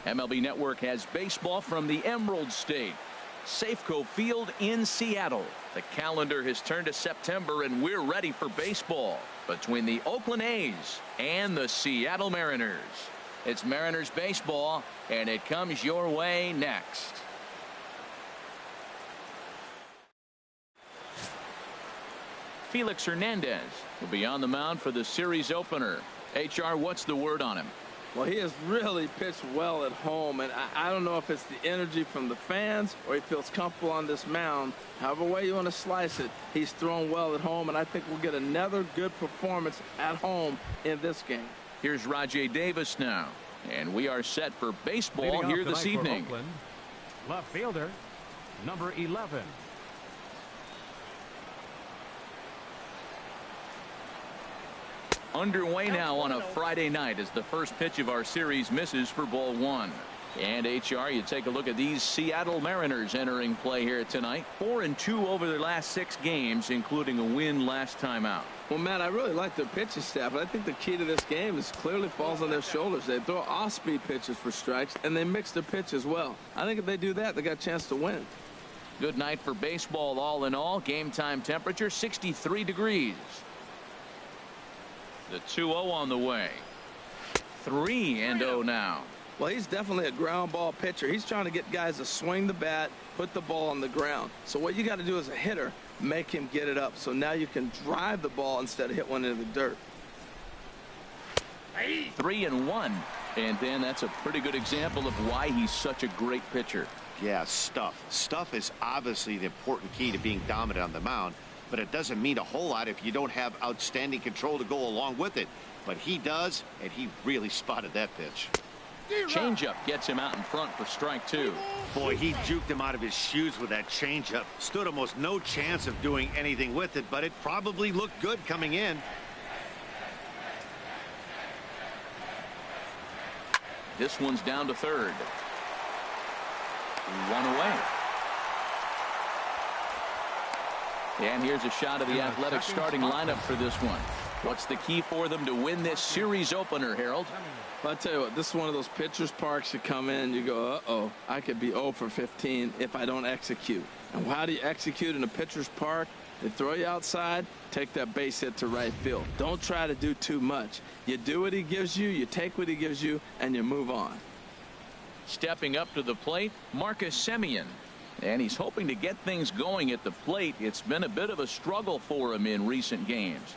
MLB Network has baseball from the Emerald State, Safeco Field in Seattle. The calendar has turned to September, and we're ready for baseball between the Oakland A's and the Seattle Mariners. It's Mariners baseball, and it comes your way next. Felix Hernandez will be on the mound for the series opener. HR, what's the word on him? Well, he has really pitched well at home, and I don't know if it's the energy from the fans or he feels comfortable on this mound. However way you want to slice it, he's thrown well at home, and I think we'll get another good performance at home in this game. Here's Rajay Davis now, and we are set for baseball here this evening. Oakland, left fielder, number 11. Underway now on a Friday night as the first pitch of our series misses for ball one. And HR, you take a look at these Seattle Mariners entering play here tonight. 4-2 over their last 6 games, including a win last time out. Well, Matt, I really like their pitching staff, but I think the key to this game is clearly falls on their shoulders. They throw off-speed pitches for strikes, and they mix their pitch as well. I think if they do that, they got a chance to win. Good night for baseball all in all. Game time temperature 63 degrees. The 2-0 on the way. 3-0 now. Well, he's definitely a ground ball pitcher. He's trying to get guys to swing the bat, put the ball on the ground. So what you got to do as a hitter, make him get it up. So now you can drive the ball instead of hit one into the dirt. 3-1. And then that's a pretty good example of why he's such a great pitcher. Yeah, stuff. Stuff is obviously the important key to being dominant on the mound. But it doesn't mean a whole lot if you don't have outstanding control to go along with it. But he does, and he really spotted that pitch. Changeup gets him out in front for strike 2. Boy, he juked him out of his shoes with that changeup. Stood almost no chance of doing anything with it, but it probably looked good coming in. This one's down to third. 1 away. And here's a shot of the Athletics starting lineup for this one. What's the key for them to win this series opener, Harold? Well, I tell you what, this is one of those pitchers' parks you come in, you go, uh-oh, I could be 0 for 15 if I don't execute. And how do you execute in a pitcher's park? They throw you outside, take that base hit to right field. Don't try to do too much. You do what he gives you, you take what he gives you, and you move on. Stepping up to the plate, Marcus Semien. And he's hoping to get things going at the plate. It's been a bit of a struggle for him in recent games.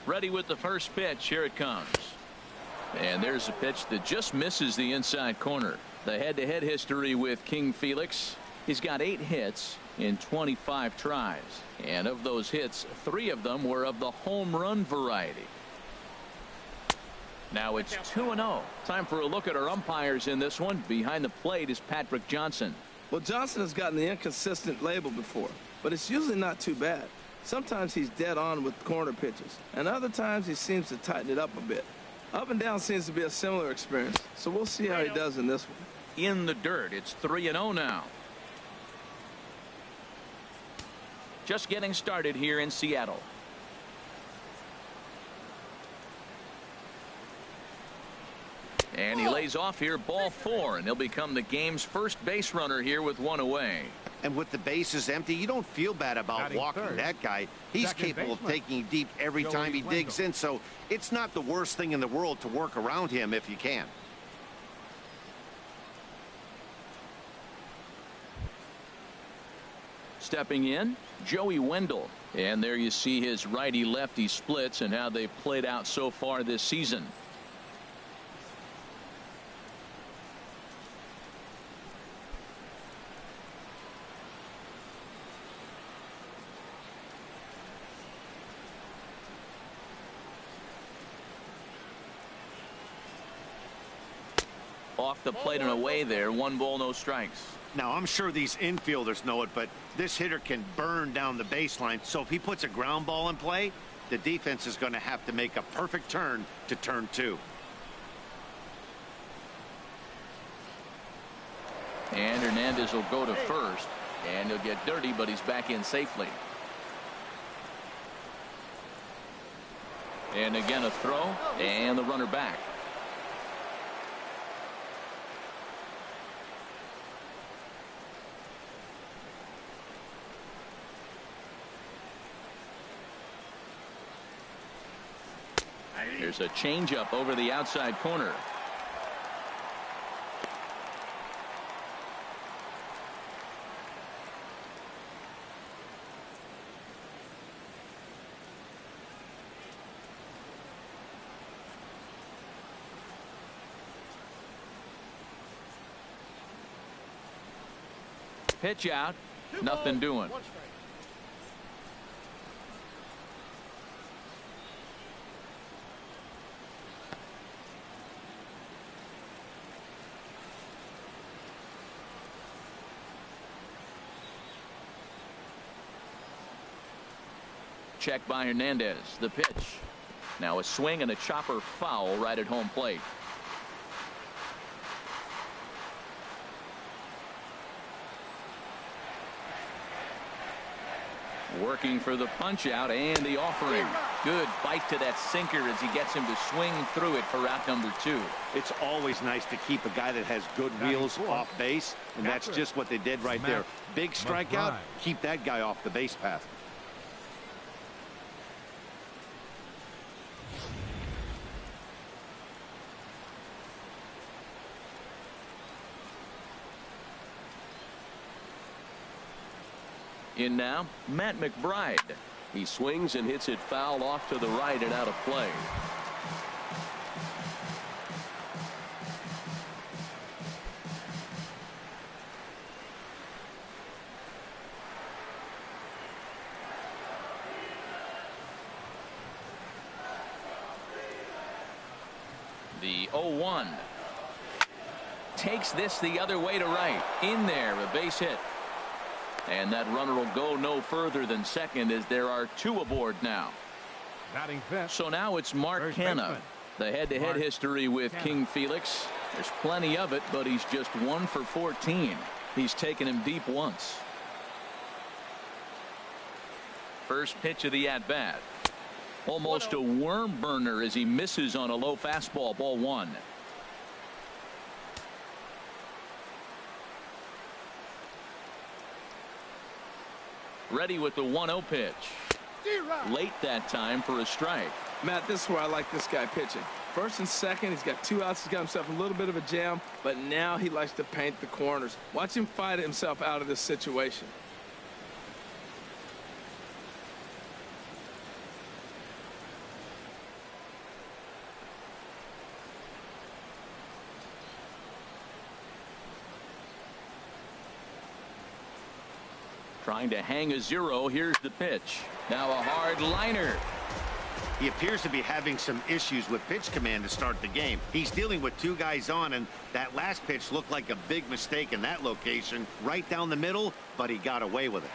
Ready with the first pitch. Here it comes. And there's a pitch that just misses the inside corner. The head-to-head history with King Felix. He's got 8 hits in 25 tries. And of those hits, 3 of them were of the home run variety. Now it's 2-0. Time for a look at our umpires in this one. Behind the plate is Patrick Johnson. Well, Johnson has gotten the inconsistent label before, but it's usually not too bad. Sometimes he's dead on with corner pitches, and other times he seems to tighten it up a bit. Up and down seems to be a similar experience, so we'll see how he does in this one. In the dirt, it's 3-0 now. Just getting started here in Seattle. And he lays off here, ball 4, and he'll become the game's first base runner here with 1 away. And with the bases empty, you don't feel bad about walking that guy. He's capable of taking deep every time he digs in, so it's not the worst thing in the world to work around him if you can. Stepping in, Joey Wendell. And there you see his righty-lefty splits and how they've played out so far this season. Off the plate and away there. 1 ball, no strikes. Now, I'm sure these infielders know it, but this hitter can burn down the baseline. So if he puts a ground ball in play, the defense is going to have to make a perfect turn to turn 2. And Hernandez will go to first, and he'll get dirty, but he's back in safely. And again a throw and the runner back. There's a changeup over the outside corner. Pitch out. Nothing doing. Check by Hernandez. The pitch. Now a swing and a chopper foul right at home plate. Working for the punch out and the offering. Good bite to that sinker as he gets him to swing through it for out number 2. It's always nice to keep a guy that has good wheels off base, and that's just what they did right there. Big strikeout, keep that guy off the base path. In now, Matt McBride. He swings and hits it foul off to the right and out of play. The 0-1. Takes this the other way to right. In there, a base hit. And that runner will go no further than second as there are 2 aboard now. So now it's Mark Canha. The head-to-head history with King Felix. There's plenty of it, but he's just 1 for 14. He's taken him deep once. First pitch of the at-bat. Almost a worm burner as he misses on a low fastball. Ball 1. Ready with the 1-0 pitch. Late that time for a strike. Matt, this is where I like this guy pitching. First and second, he's got 2 outs. He's got himself a little bit of a jam, but now he likes to paint the corners. Watch him fight himself out of this situation. Trying to hang a 0. Here's the pitch. Now a hard liner. He appears to be having some issues with pitch command to start the game. He's dealing with 2 guys on, and that last pitch looked like a big mistake in that location. Right down the middle, but he got away with it.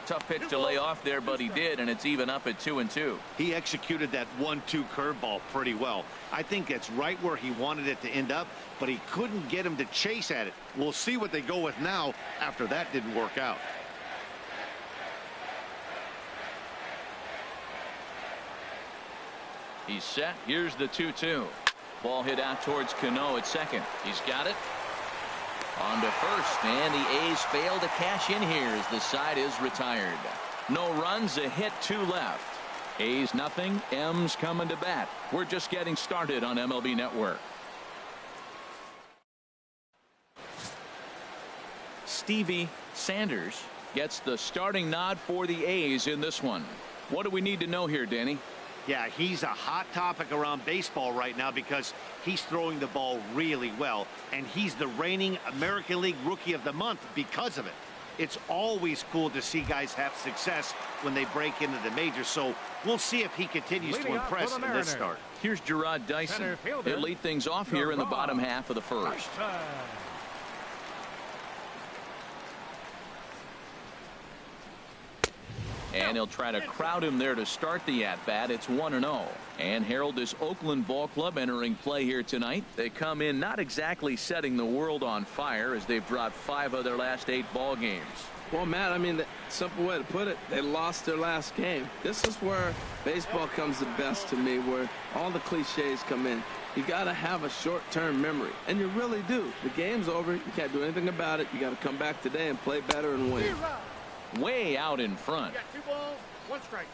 Tough pitch to lay off there, but he did, and it's even up at 2-2. He executed that 1-2 curveball pretty well. I think it's right where he wanted it to end up, but he couldn't get him to chase at it. We'll see what they go with now after that didn't work out. He's set. Here's the 2-2. Ball hit out towards Cano at second. He's got it. On to first, and the A's fail to cash in here as the side is retired. No runs, a hit, 2 left. A's nothing. M's coming to bat. We're just getting started on MLB Network. Stevie Sanders gets the starting nod for the A's in this one. What do we need to know here, Danny? Yeah, he's a hot topic around baseball right now because he's throwing the ball really well, and he's the reigning American League Rookie of the Month because of it. It's always cool to see guys have success when they break into the majors, so we'll see if he continues to impress in this start. Here's Gerard Dyson. He'll lead things off here in the bottom half of the first. And he'll try to crowd him there to start the at-bat. It's 1-0. And Harold, this Oakland ball club entering play here tonight. They come in not exactly setting the world on fire as they've dropped 5 of their last 8 ball games. Well, Matt, I mean, the simple way to put it, they lost their last game. This is where baseball comes the best to me, where all the cliches come in. You got to have a short-term memory, and you really do. The game's over. You can't do anything about it. You got to come back today and play better and win. Way out in front. You got 2 balls, 1 strike.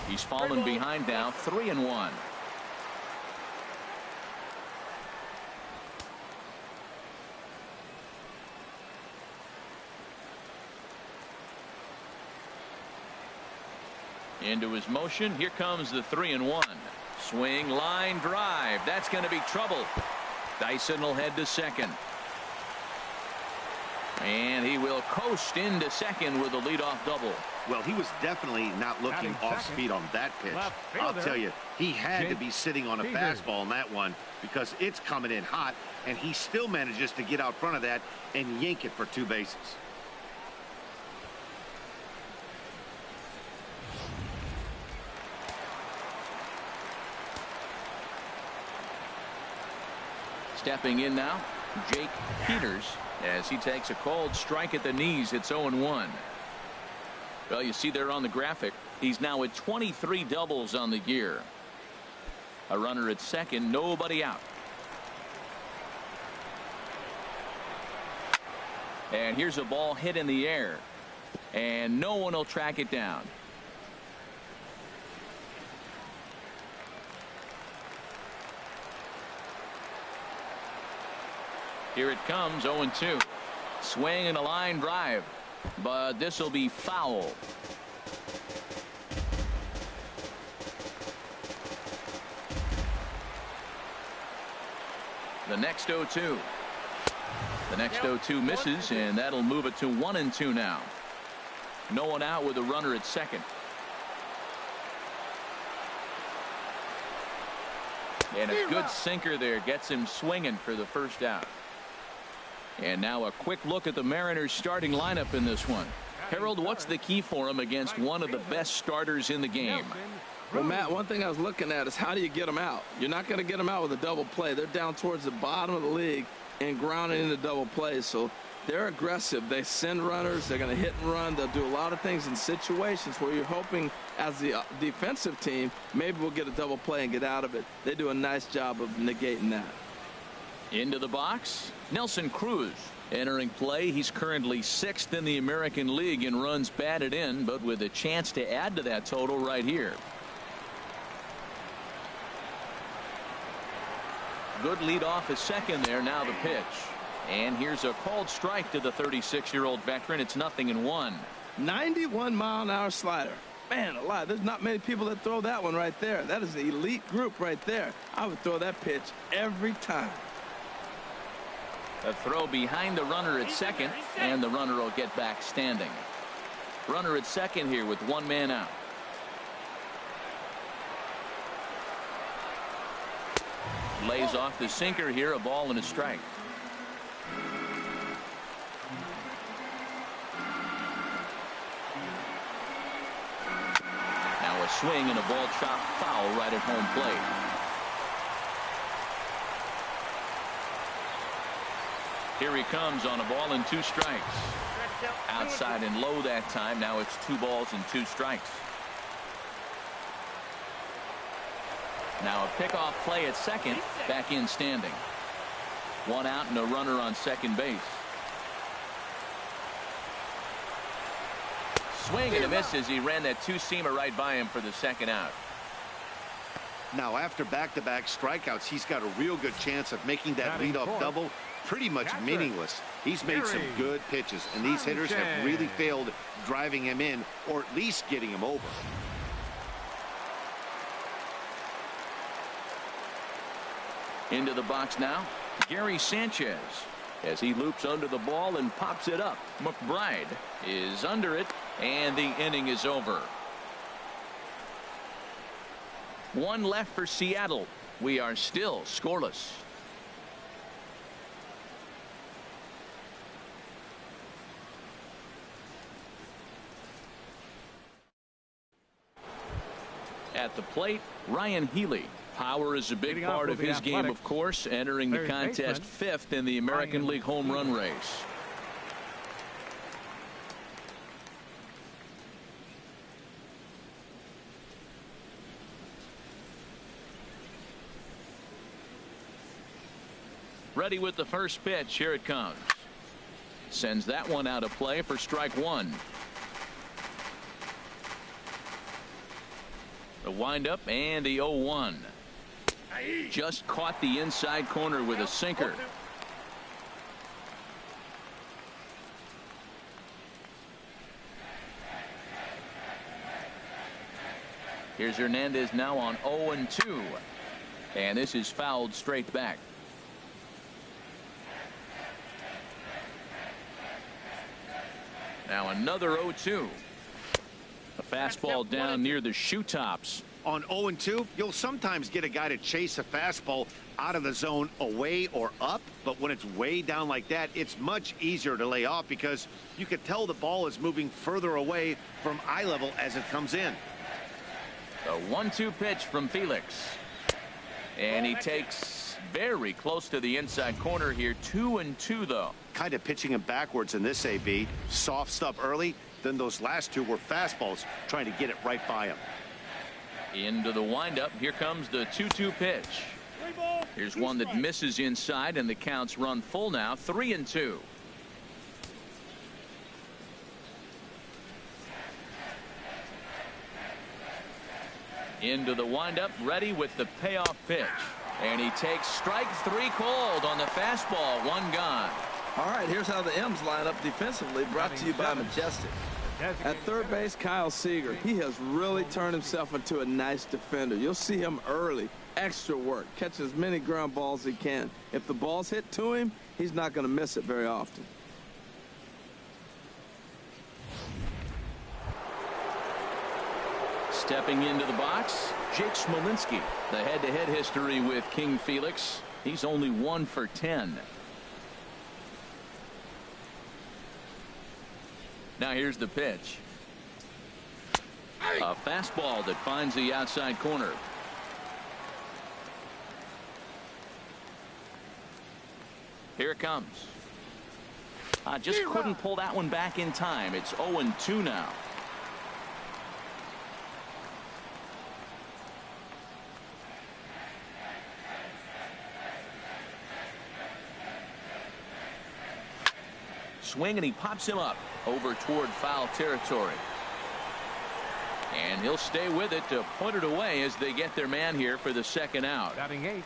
He's fallen behind now, 3-1. Into his motion. Here comes the 3-1. Swing, line drive. That's going to be trouble. Dyson will head to second. And he will coast into second with a leadoff double. Well, he was definitely not looking off speed on that pitch. I'll tell you, he had to be sitting on a fastball on that one because it's coming in hot, and he still manages to get out front of that and yank it for 2 bases. Stepping in now, Jake Peters, as he takes a called strike at the knees. It's 0-1. Well, you see there on the graphic, he's now at 23 doubles on the year. A runner at second, nobody out. And here's a ball hit in the air, and no one will track it down. Here it comes, 0-2. Swing and a line drive, but this will be foul. The next 0-2. The next 0-2 misses, and that'll move it to 1-2 now. No one out with a runner at second. And a good sinker there gets him swinging for the first out. And now a quick look at the Mariners starting lineup in this one. Harold, what's the key for him against one of the best starters in the game? Well, Matt, one thing I was looking at is how do you get them out? You're not going to get them out with a double play. They're down towards the bottom of the league and grounding into double plays. So they're aggressive. They send runners. They're going to hit and run. They'll do a lot of things in situations where you're hoping as the defensive team, maybe we'll get a double play and get out of it. They do a nice job of negating that. Into the box, Nelson Cruz entering play. He's currently 6th in the American League in runs batted in, but with a chance to add to that total right here. Good lead off at second there. Now the pitch. And here's a called strike to the 36-year-old veteran. It's 0-1. 91-mile-an-hour slider. Man alive, there's not many people that throw that one right there. That is an elite group right there. I would throw that pitch every time. A throw behind the runner at second, and the runner will get back standing. Runner at second here with 1 man out. Lays off the sinker here, a ball and a strike. Now a swing and a ball chopped foul right at home plate. Here he comes on a ball and 2 strikes. Outside and low that time. Now it's 2 balls and 2 strikes. Now a pickoff play at second. Back in standing. 1 out and a runner on second base. Swing and a miss as he ran that 2-seamer right by him for the second out. Now after back-to-back strikeouts, he's got a real good chance of making that leadoff double pretty much meaningless. He's made some good pitches, and these hitters have really failed driving him in or at least getting him over. Into the box now, Gary Sanchez, as he loops under the ball and pops it up. McBride is under it, and the inning is over. One left for Seattle. We are still scoreless. At the plate, Ryan Healy. Power is a big part of his game, of course, entering the contest fifth in the American League home run race. Ready with the first pitch. Here it comes. Sends that one out of play for strike one. The windup and the 0-1. Just caught the inside corner with a sinker. Here's Hernandez now on 0-2. And this is fouled straight back. Now another 0-2. A fastball down near the shoe tops. On 0-2, you'll sometimes get a guy to chase a fastball out of the zone away or up, but when it's way down like that, it's much easier to lay off because you can tell the ball is moving further away from eye level as it comes in. The 1-2 pitch from Felix. And he takes very close to the inside corner here. 2-2 though. Kind of pitching him backwards in this AB. Soft stuff early, then those last two were fastballs trying to get it right by him. Into the windup. Here comes the 2-2 pitch. Here's one that misses inside, and the counts run full now. 3-2. Into the windup, ready with the payoff pitch. And he takes strike three cold on the fastball. One gone. All right, here's how the M's line up defensively, brought to you by Majestic. At third base, Kyle Seager. He has really turned himself into a nice defender. You'll see him early, extra work, catch as many ground balls as he can. If the ball's hit to him, he's not going to miss it very often. Stepping into the box, Jake Smolinski. The head-to-head history with King Felix. He's only 1 for 10. Now here's the pitch. A fastball that finds the outside corner. Here it comes. Just couldn't pull that one back in time. It's 0-2 now. Swing, and he pops him up over toward foul territory. And he'll stay with it to put it away as they get their man here for the second out. Batting 8th,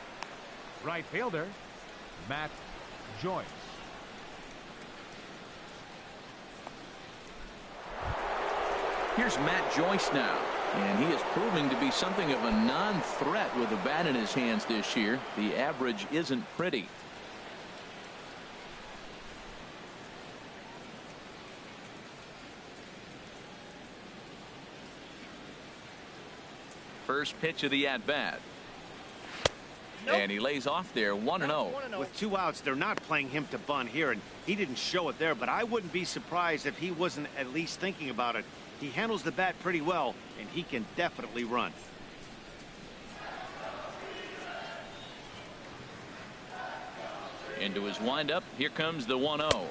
right fielder, Matt Joyce. Here's Matt Joyce now. And he is proving to be something of a non-threat with a bat in his hands this year. The average isn't pretty. First pitch of the at-bat. Nope. And he lays off there 1-0. With 2 outs, they're not playing him to bunt here, and he didn't show it there, but I wouldn't be surprised if he wasn't at least thinking about it. He handles the bat pretty well, and he can definitely run. Into his windup. Here comes the 1-0.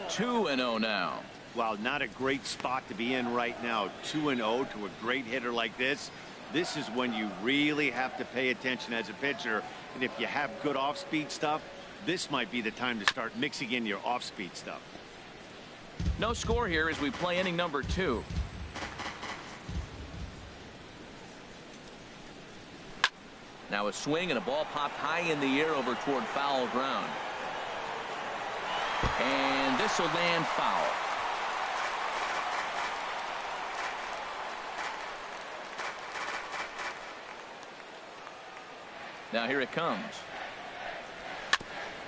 2-0 now. Wow, not a great spot to be in right now. 2-0 to a great hitter like this. This is when you really have to pay attention as a pitcher. And if you have good off-speed stuff, this might be the time to start mixing in your off-speed stuff. No score here as we play inning number 2. Now a swing, and a ball popped high in the air over toward foul ground. And this will land foul. Now here it comes.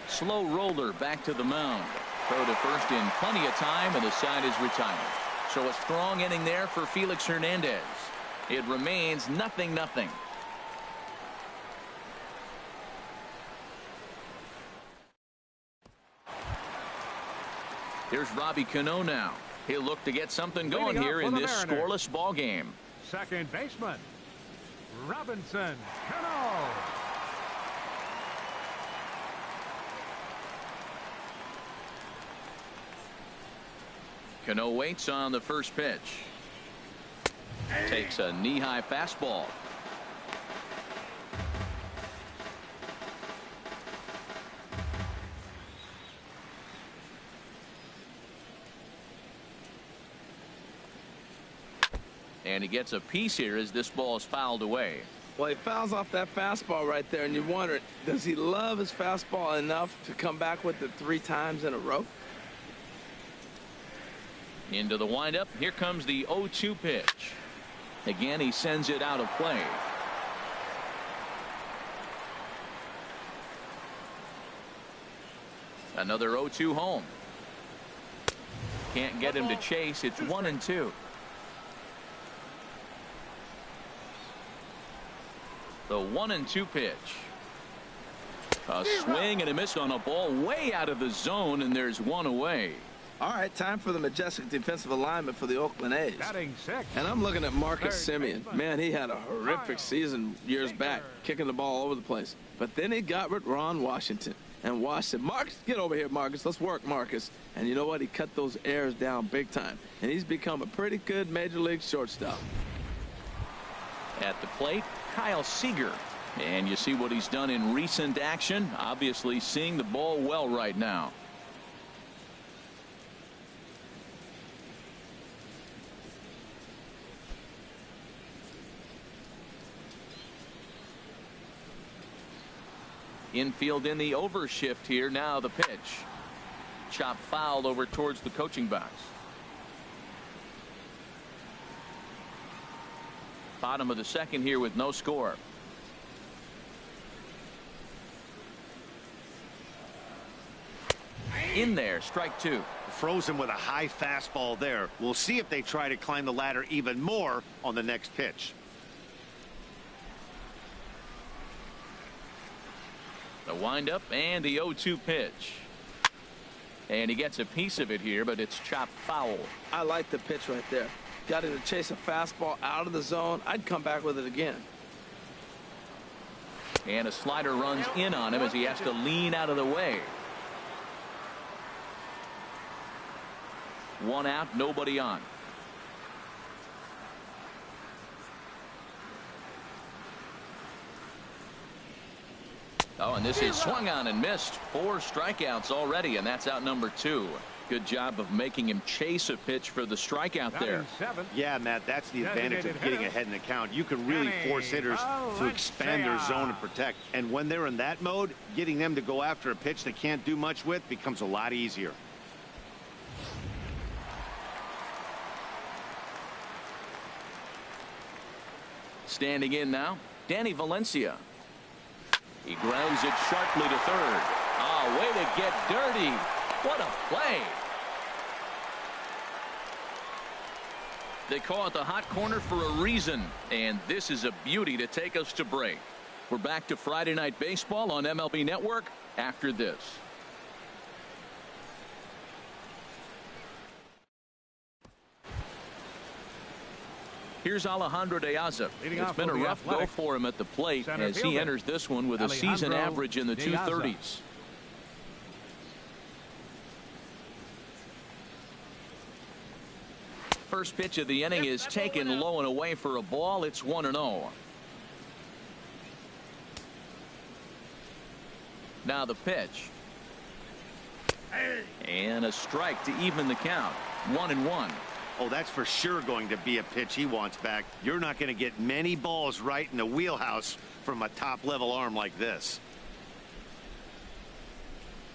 Slow roller back to the mound. Throw to first in plenty of time, and the side is retired. So a strong inning there for Felix Hernandez. It remains 0-0. Here's Robbie Cano now. He'll look to get something going here in this scoreless ball game. Second baseman, Robinson Cano. Cano waits on the first pitch. Takes a knee-high fastball. And he gets a piece here as this ball is fouled away. Well, he fouls off that fastball right there, and you wonder, does he love his fastball enough to come back with it 3 times in a row? Into the windup. Here comes the 0-2 pitch. Again, he sends it out of play. Another 0-2 home. Can't get him to chase. It's 1-2. The 1-2 pitch. A swing and a miss on a ball way out of the zone, and there's one away. All right, time for the majestic defensive alignment for the Oakland A's. Batting sixth. And I'm looking at Marcus Semien. Man, he had a horrific season years back, kicking the ball all over the place. But then he got with Ron Washington. And Wash said, Marcus, get over here, Marcus. Let's work, Marcus. And you know what? He cut those errors down big time. And he's become a pretty good major league shortstop. At the plate, Kyle Seager. And you see what he's done in recent action. Obviously seeing the ball well right now. Infield in the overshift here. Now the pitch. Chop fouled over towards the coaching box. Bottom of the second here with no score. In there, strike 2. Frozen with a high fastball there. We'll see if they try to climb the ladder even more on the next pitch. The windup and the 0-2 pitch. And he gets a piece of it here, but it's chopped foul. I like the pitch right there. Got him to chase a fastball out of the zone. I'd come back with it again. And a slider runs in on him as he has to lean out of the way. 1 out, nobody on. Oh, and this is swung on and missed. 4 strikeouts already, and that's out number 2. Good job of making him chase a pitch for the strikeout there. Yeah, Matt, that's the advantage of getting ahead in the count. You can really force hitters to expand their zone and protect. And when they're in that mode, getting them to go after a pitch they can't do much with becomes a lot easier. Standing in now, Danny Valencia. He grounds it sharply to third. Ah, way to get dirty. What a play. They call it the hot corner for a reason, and this is a beauty to take us to break. We're back to Friday Night Baseball on MLB Network after this. Here's Alejandro De Aza. It's been a rough go for him at the plate as he enters this one with a season average in the 230s. First pitch of the inning is taken low and away for a ball. It's 1-0. Now the pitch. And a strike to even the count. 1-1. Oh, that's for sure going to be a pitch he wants back. You're not going to get many balls right in the wheelhouse from a top-level arm like this.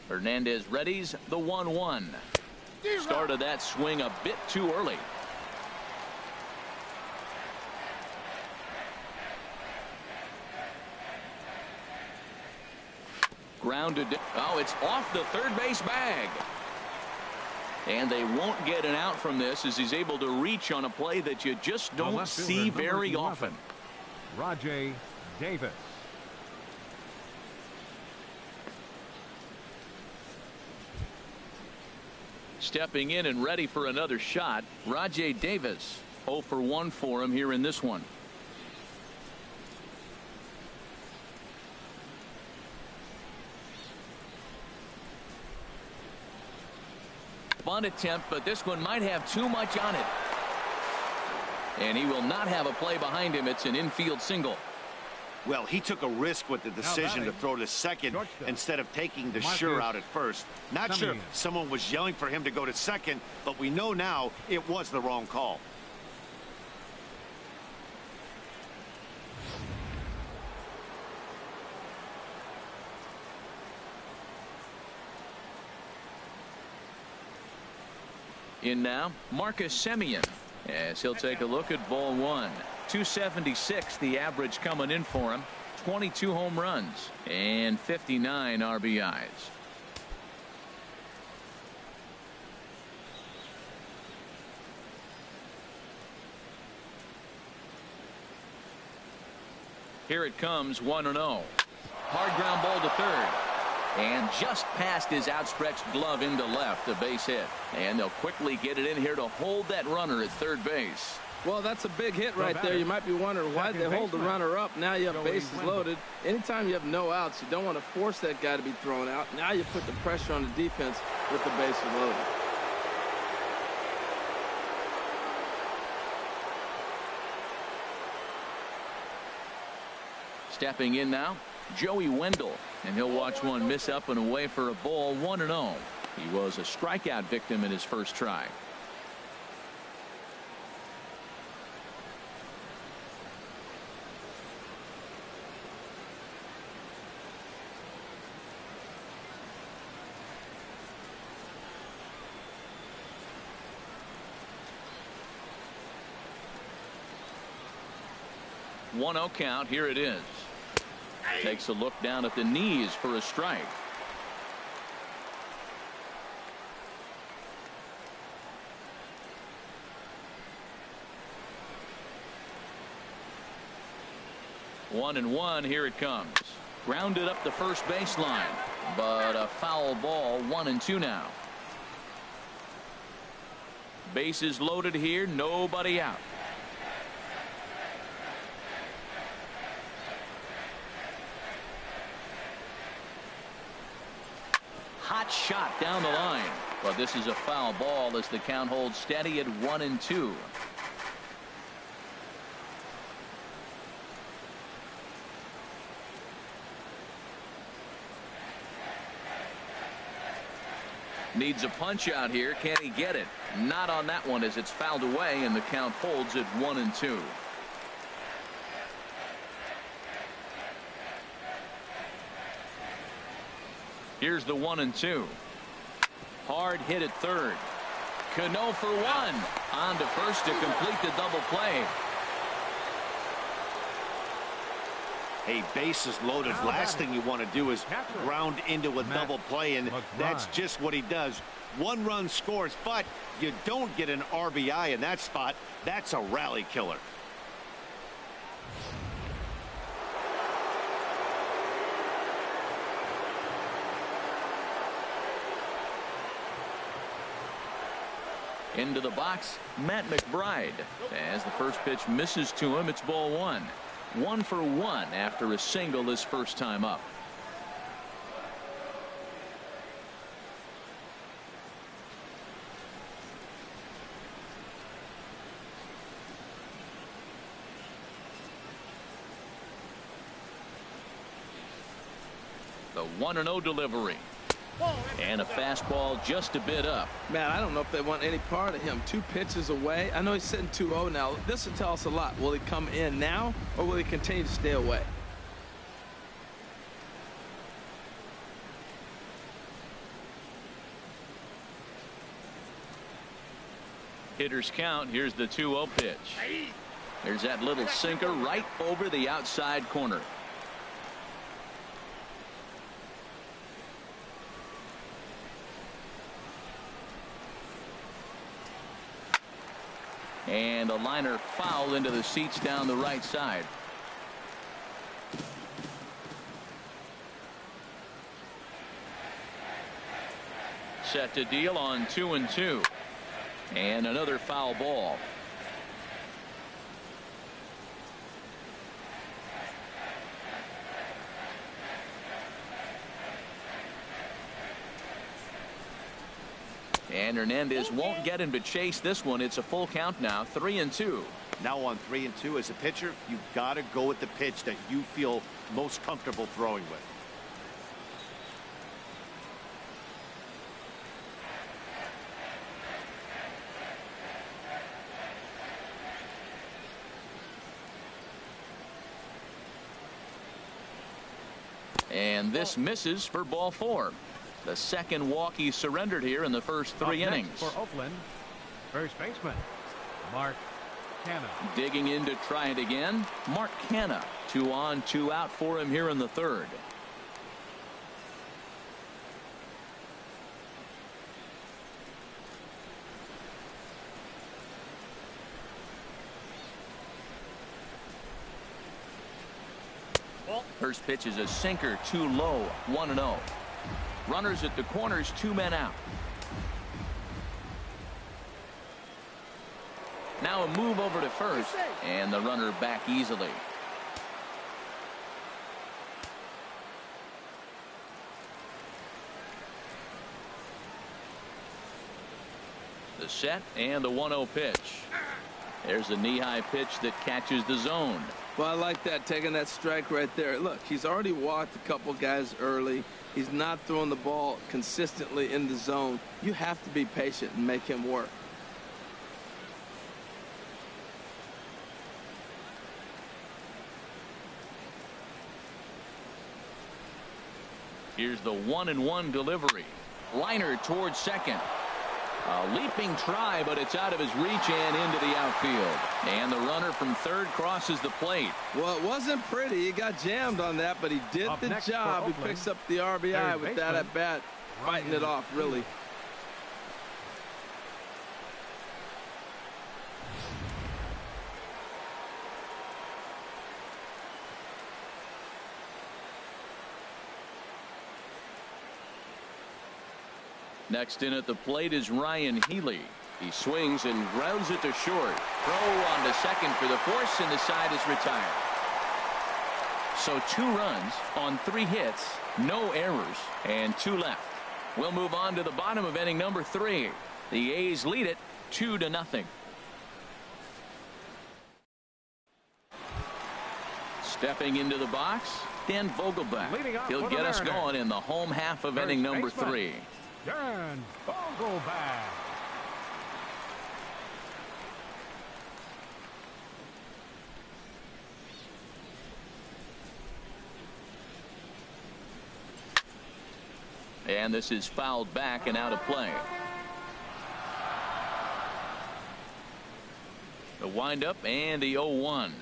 Hernandez readies the 1-1. Started that swing a bit too early. Grounded. Oh, it's off the third base bag. And they won't get an out from this as he's able to reach on a play that you just don't see very often. Rajay Davis. Stepping in and ready for another shot, Rajay Davis. 0 for 1 for him here in this one. Bunt attempt, but this one might have too much on it. And he will not have a play behind him. It's an infield single. Well, he took a risk with the decision to throw to second instead of taking the sure out at first. Not sure if someone was yelling for him to go to second, but we know now it was the wrong call. In now, Marcus Semien, as he'll take a look at ball 1. 276 the average coming in for him. 22 home runs and 59 RBIs. Here it comes, 1-0. Hard ground ball to third. And just past his outstretched glove into left, a base hit. And they'll quickly get it in here to hold that runner at third base. Well, that's a big hit right there. You might be wondering why they hold the runner up. Now you have bases loaded. Anytime you have no outs, you don't want to force that guy to be thrown out. Now you put the pressure on the defense with the bases loaded. Stepping in now, Joey Wendell, and he'll watch one miss up and away for a ball. 1-0. He was a strikeout victim in his first try. One 0 count. Here it is. Takes a look down at the knees for a strike. One and one. Here it comes. Grounded up the first baseline, but a foul ball. 1-2 now. Bases loaded here. Nobody out. Hot shot down the line, but this is a foul ball as the count holds steady at 1-2. Needs a punch out here. Can he get it? Not on that one as it's fouled away, and the count holds at 1-2. Here's the 1-2. Hard hit at third. Cano for one. On to first to complete the double play. Hey, bases loaded. Last thing you want to do is ground into a double play, and that's just what he does. One run scores, but you don't get an RBI in that spot. That's a rally killer. Into the box, Matt McBride. As the first pitch misses to him, it's ball 1. 1 for 1 after a single his first time up. The 1-0 delivery. And a fastball just a bit up. Man, I don't know if they want any part of him. 2 pitches away. I know he's sitting 2-0 now. This will tell us a lot. Will he come in now, or will he continue to stay away? Hitters count. Here's the 2-0 pitch. There's that little sinker right over the outside corner. And a liner foul into the seats down the right side. Set to deal on 2-2. And another foul ball. And Hernandez won't get him to chase this one. It's a full count now, 3-2. Now on 3-2 as a pitcher, you've got to go with the pitch that you feel most comfortable throwing with. And this misses for ball 4. The second walk he surrendered here in the first 3 innings. For Oakland, first baseman Mark Canha. Digging in to try it again, Mark Canha. 2 on, 2 out for him here in the 3rd. First pitch is a sinker, too low, 1-0. Runners at the corners, 2 men out. Now a move over to first, and the runner back easily. The set and the 1-0 pitch. There's a knee-high pitch that catches the zone. Well, I like that, taking that strike right there. Look, he's already walked a couple guys early. He's not throwing the ball consistently in the zone. You have to be patient and make him work. Here's the 1-1 delivery. Liner towards second. A leaping try, but it's out of his reach and into the outfield. And the runner from third crosses the plate. Well, it wasn't pretty. He got jammed on that, but he did the job. He picks up the RBI with that at bat, fighting it off, really. Next in at the plate is Ryan Healy. He swings and grounds it to short. Throw on to second for the force, and the side is retired. So 2 runs on 3 hits, no errors, and 2 left. We'll move on to the bottom of inning number 3. The A's lead it 2-0. Stepping into the box, Dan Vogelbach. He'll get us going in the home half of inning number 3. Dan Vogelbach. And this is fouled back and out of play. The windup and the 0-1.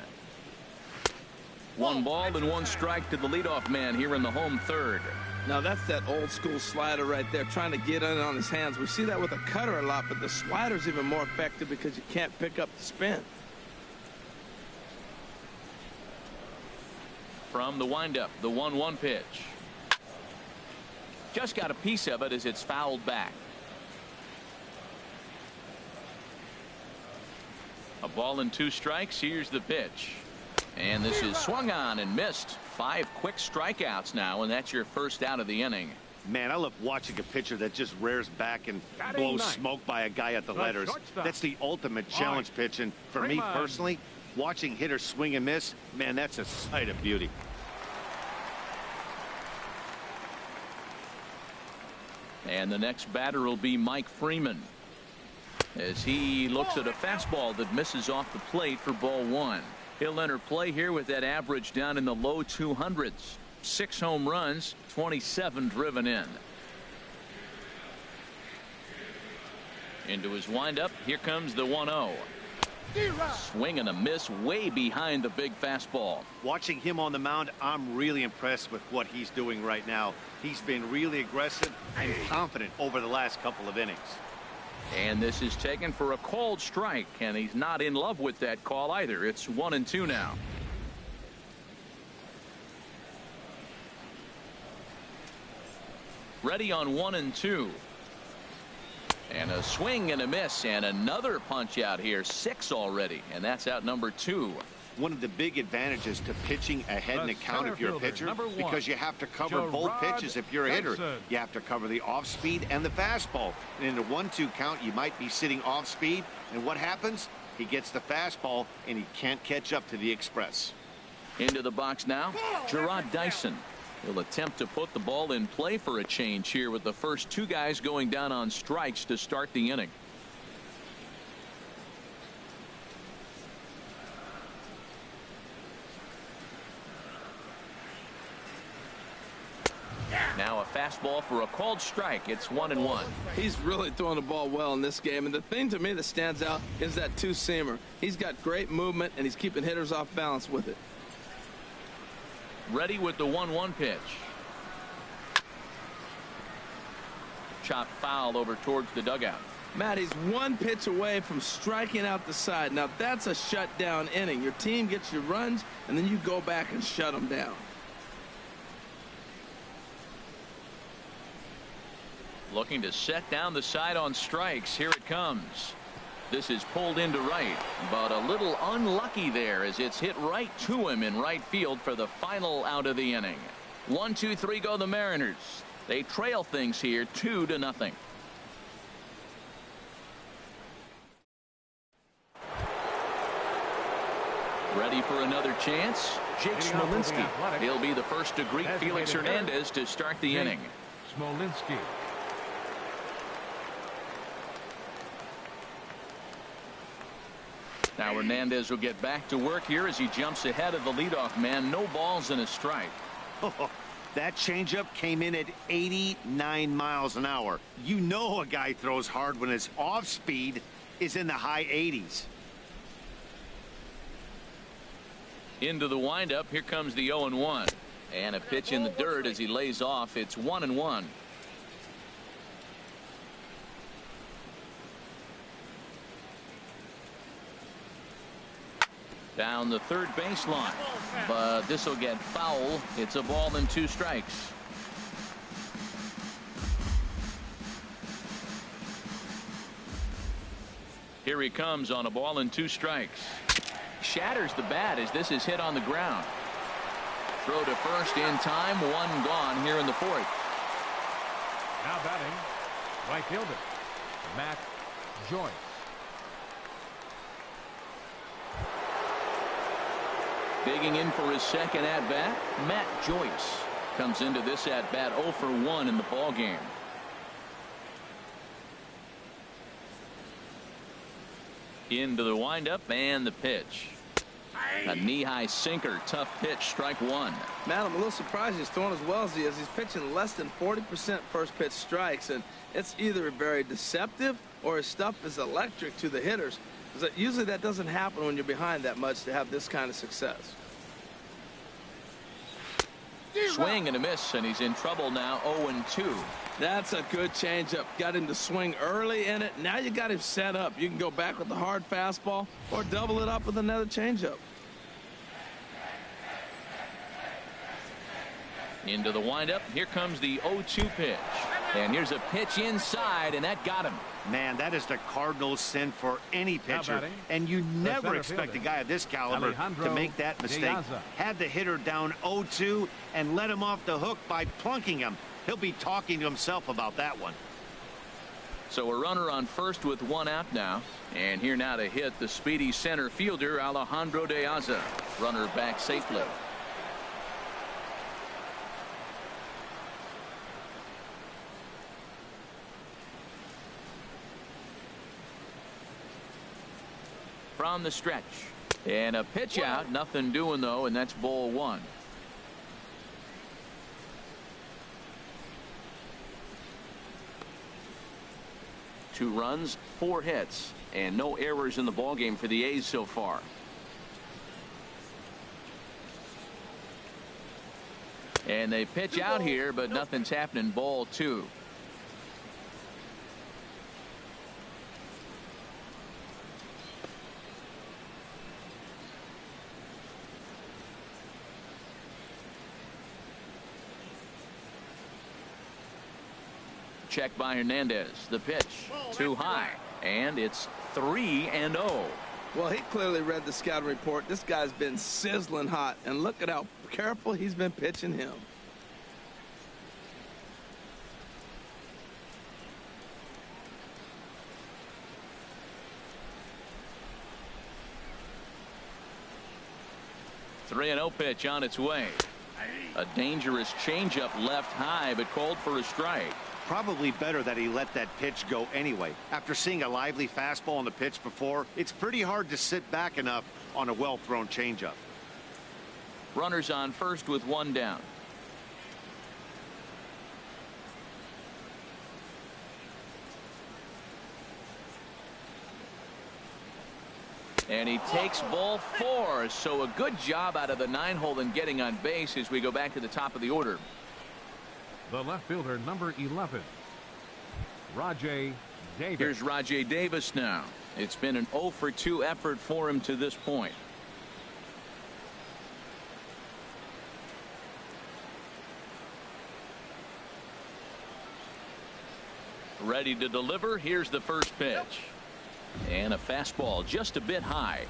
1 ball and 1 strike to the leadoff man here in the home 3rd. Now that's that old school slider right there, trying to get in on his hands. We see that with a cutter a lot, but the slider's even more effective because you can't pick up the spin. From the windup, the 1-1 pitch. Just got a piece of it as it's fouled back. A ball and 2 strikes. Here's the pitch. And this is swung on and missed. 5 quick strikeouts now, and that's your first out of the inning. Man, I love watching a pitcher that just rears back and blows smoke by a guy at the letters. That's the ultimate challenge pitch, and for me personally, watching hitters swing and miss, man, that's a sight of beauty. And the next batter will be Mike Freeman, as he looks at a fastball that misses off the plate for ball 1. He'll enter play here with that average down in the low 200s. 6 home runs, 27 driven in. Into his windup, here comes the 1-0. Swing and a miss way behind the big fastball. Watching him on the mound, I'm really impressed with what he's doing right now. He's been really aggressive and confident over the last couple of innings. And this is taken for a called strike, and he's not in love with that call either. It's 1-2 now. Ready on 1-2. And a swing and a miss, and another punch out here. 6 already, and that's out number 2. One of the big advantages to pitching ahead in the count if you're a pitcher, because you have to cover both pitches if you're a hitter. You have to cover the off speed and the fastball. And in the 1-2 count, you might be sitting off speed, and what happens? He gets the fastball, and he can't catch up to the express. Into the box now, Gerard Dyson. He'll attempt to put the ball in play for a change here with the first 2 guys going down on strikes to start the inning. Now a fastball for a called strike. It's 1-1. He's really throwing the ball well in this game, and the thing to me that stands out is that two-seamer. He's got great movement, and he's keeping hitters off balance with it. Ready with the 1-1 pitch. Chop foul over towards the dugout. Matt, he's 1 pitch away from striking out the side. Now that's a shutdown inning. Your team gets your runs, and then you go back and shut them down. Looking to set down the side on strikes. Here it comes. This is pulled into right, but a little unlucky there as it's hit right to him in right field for the final out of the inning. 1-2-3 go the Mariners. They trail things here 2-0. Ready for another chance. Jake Smolinski. He'll be the first to greet Felix Hernandez to start the inning. Smolinski. Now Hernandez will get back to work here as he jumps ahead of the leadoff man. No balls and a strike. That changeup came in at 89 miles an hour. You know a guy throws hard when his off speed is in the high 80s. Into the windup. Here comes the 0-1. And a pitch in the dirt as he lays off. It's 1-1. Down the third baseline, but this will get foul. It's a ball and 2 strikes. Here he comes on a ball and 2 strikes. Shatters the bat as this is hit on the ground. Throw to first in time. 1 gone here in the 4th. Now batting, right fielder, Matt Joyce. Digging in for his second at-bat, Matt Joyce comes into this at-bat 0 for 1 in the ball game. Into the windup and the pitch. A knee-high sinker. Tough pitch. Strike 1. Matt, I'm a little surprised he's throwing as well as he is. He's pitching less than 40% first pitch strikes, and it's either very deceptive or his stuff is electric to the hitters. Usually that doesn't happen when you're behind that much to have this kind of success. Swing and a miss, and he's in trouble now. 0-2. That's a good changeup. Got him to swing early in it. Now you got him set up. You can go back with the hard fastball or double it up with another changeup. Into the windup. Here comes the 0-2 pitch. And here's a pitch inside, and that got him. Man, that is the Cardinals' sin for any pitcher. And you never expect a guy of this caliber to make that mistake. Had the hitter down 0-2 and let him off the hook by plunking him. He'll be talking to himself about that one. So a runner on first with 1 out now. And here now to hit the speedy center fielder, Alejandro De Aza. Runner back safely. From the stretch. And a pitch out. Nothing doing, though, and that's ball 1. Two runs, 4 hits, and no errors in the ballgame for the A's so far. And they pitch out here, but nothing's happening. Ball 2. check by Hernandez. The pitch too high, and it's 3-0. Well, he clearly read the scouting report. This guy's been sizzling hot, and look at how careful he's been pitching him. Three 3-0 pitch on its way. A dangerous changeup left high, but called for a strike. Probably better that he let that pitch go anyway. After seeing a lively fastball on the pitch before, it's pretty hard to sit back enough on a well-thrown changeup. Runners on first with one down. And he takes ball 4. So a good job out of the 9-hole in getting on base as we go back to the top of the order. The left fielder, number 11, Rajay Davis. Here's Rajay Davis now. It's been an 0 for 2 effort for him to this point. Ready to deliver. Here's the first pitch. And a fastball just a bit high.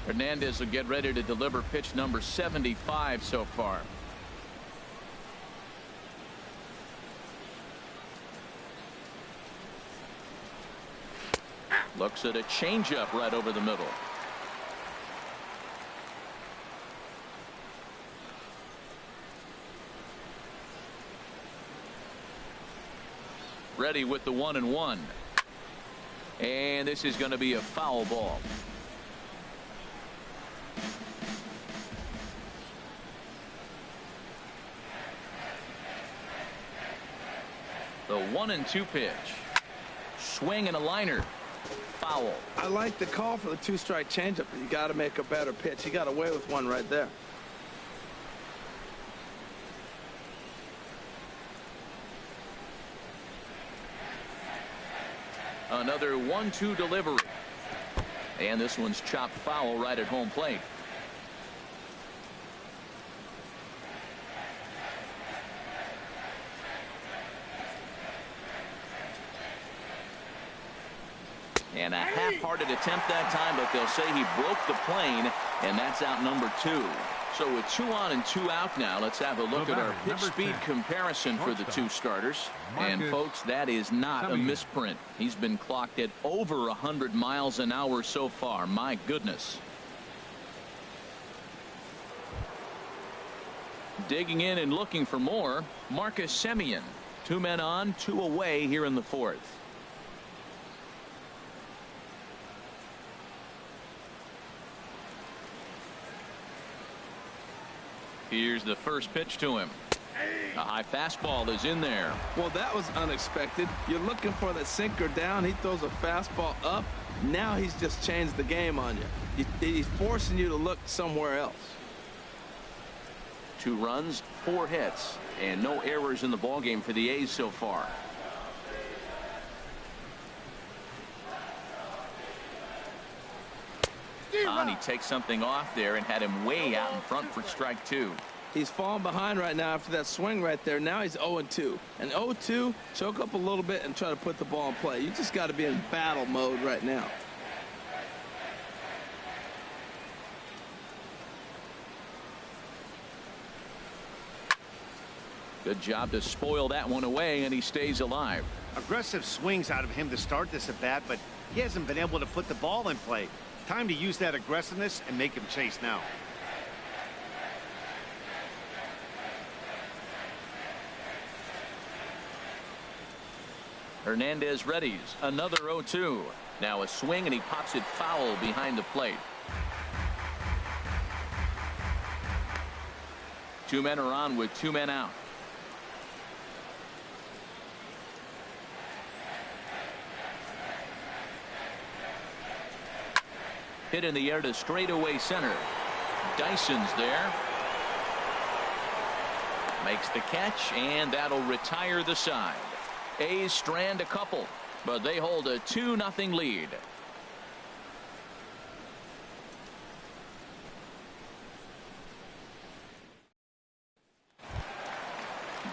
Hernandez will get ready to deliver pitch number 75 so far. Looks at a changeup right over the middle. Ready with the 1-1. And this is going to be a foul ball. The 1-2 pitch. Swing and a liner. Foul. I like the call for the 2-strike changeup, but you got to make a better pitch. He got away with one right there. Another 1-2 delivery. And this one's chopped foul right at home plate. And a half-hearted attempt that time, but they'll say he broke the plane, and that's out number 2. So with 2 on and 2 out now, let's have a look at our pitch speed comparison for the 2 starters. And folks, that is not a misprint. He's been clocked at over 100 miles an hour so far. My goodness. Digging in and looking for more, Marcus Semien. 2 men on, 2 away here in the 4th. Here's the first pitch to him. A high fastball is in there. Well, that was unexpected. You're looking for the sinker down. He throws a fastball up. Now he's just changed the game on you. He's forcing you to look somewhere else. 2 runs, 4 hits, and no errors in the ballgame for the A's so far. And he takes something off there and had him way out in front for strike 2. He's falling behind right now after that swing right there. Now he's 0-2. And 0-2, choke up a little bit and try to put the ball in play. You just got to be in battle mode right now. Good job to spoil that one away, and he stays alive. Aggressive swings out of him to start this at bat, but he hasn't been able to put the ball in play. Time to use that aggressiveness and make him chase now. Hernandez readies another 0-2. Now a swing, and he pops it foul behind the plate. 2 men are on with 2 men out. Hit in the air to straightaway center. Dyson's there. Makes the catch, and that'll retire the side. A's strand a couple, but they hold a 2-0 lead.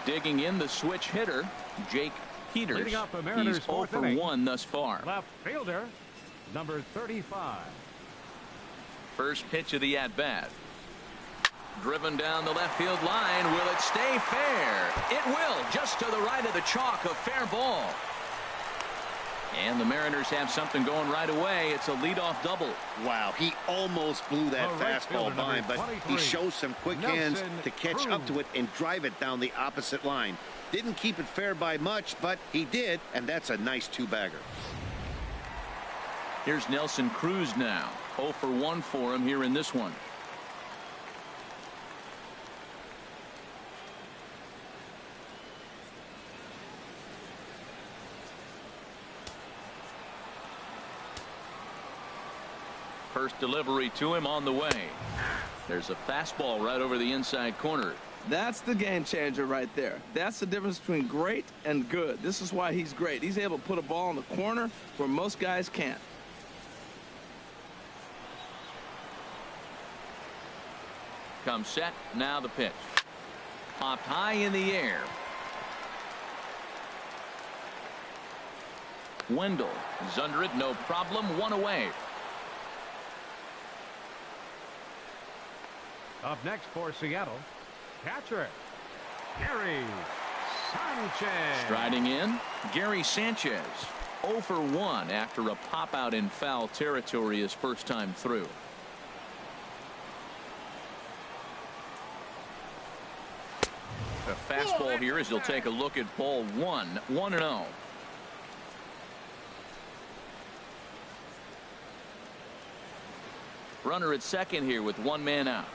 Digging in the switch hitter, Jake Peters. Leading off the Mariners' He's 0 fourth for inning. 1 thus far. Left fielder, number 35. First pitch of the at-bat. Driven down the left field line. Will it stay fair? It will, just to the right of the chalk. A fair ball. And the Mariners have something going right away. It's a leadoff double. Wow, he almost blew that The right fastball fielder, by him, number but 23, he shows some quick hands Nelson to catch up to it and drive it down the opposite line. Didn't keep it fair by much, but he did, and that's a nice two-bagger. Here's Nelson Cruz now. 0 for 1 for him here in this one. First delivery to him on the way. There's a fastball right over the inside corner. That's the game changer right there. That's the difference between great and good. This is why he's great. He's able to put a ball in the corner where most guys can't. Comes set. Now the pitch. Popped high in the air. Wendell is under it. No problem. One away. Up next for Seattle, catcher, Gary Sanchez. Striding in, Gary Sanchez. 0 for 1 after a pop out in foul territory his first time through. A fastball here as he'll take a look at ball 1. 1-0. Runner at second here with one man out.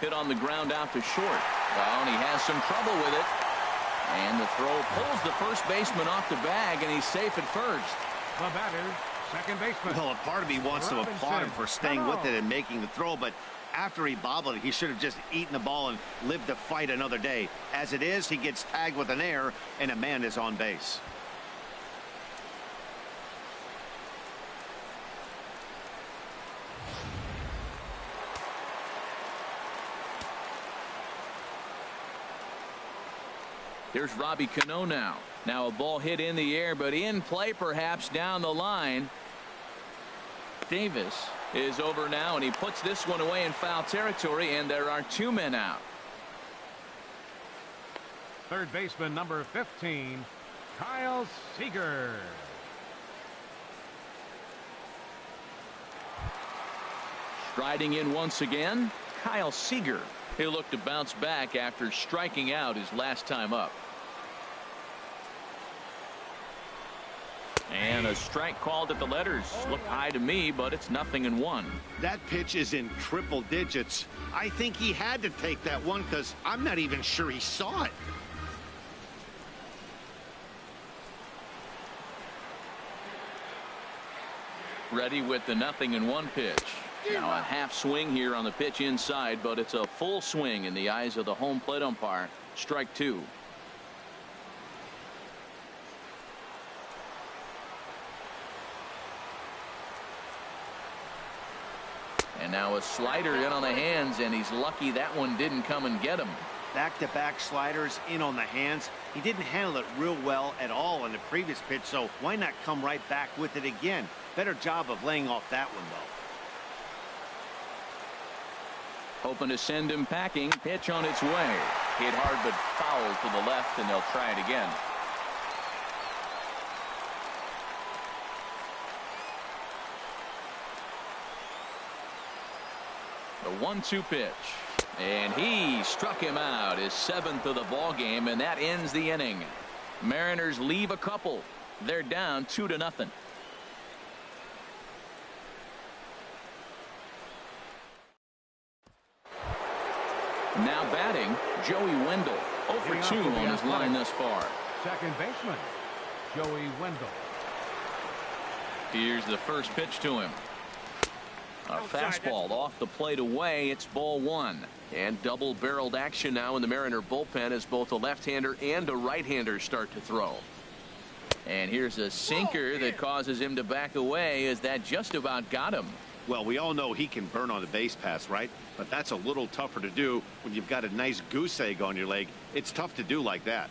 Hit on the ground out to short. Well, and he has some trouble with it. And the throw pulls the first baseman off the bag, and he's safe at first. The batter, second baseman. Well, a part of me wants to applaud him for staying with it and making the throw, but after he bobbled it, he should have just eaten the ball and lived to fight another day. As it is, he gets tagged with an error, and a man is on base. Here's Robbie Cano now. Now a ball hit in the air, but in play perhaps down the line. Davis is over now, and he puts this one away in foul territory, and there are two men out. Third baseman, number 15, Kyle Seager. Striding in once again, Kyle Seager. He'll look to bounce back after striking out his last time up. And a strike called at the letters. Looked high to me, but it's 0-1. That pitch is in triple digits. I think he had to take that one because I'm not even sure he saw it. Ready with the 0-1 pitch. Now a half swing here on the pitch inside, but it's a full swing in the eyes of the home plate umpire. Strike two. And now a slider in on the hands, and he's lucky that one didn't come and get him. Back-to-back sliders in on the hands. He didn't handle it real well at all in the previous pitch, so why not come right back with it again? Better job of laying off that one, though. Hoping to send him packing. Pitch on its way. Hit hard but foul to the left, and they'll try it again. The 1-2 pitch. And he struck him out, his 7th of the ball game, and that ends the inning. Mariners leave a couple. They're down 2-0. Now batting, Joey Wendell. 0 for 2 on his line thus far. Second baseman, Joey Wendell. Here's the first pitch to him. A fastball off the plate away. It's ball one. And double-barreled action now in the Mariner bullpen as both a left-hander and a right-hander start to throw. And here's a sinker that causes him to back away as that just about got him. Well, we all know he can burn on the base pass, right? But that's a little tougher to do when you've got a nice goose egg on your leg. It's tough to do like that.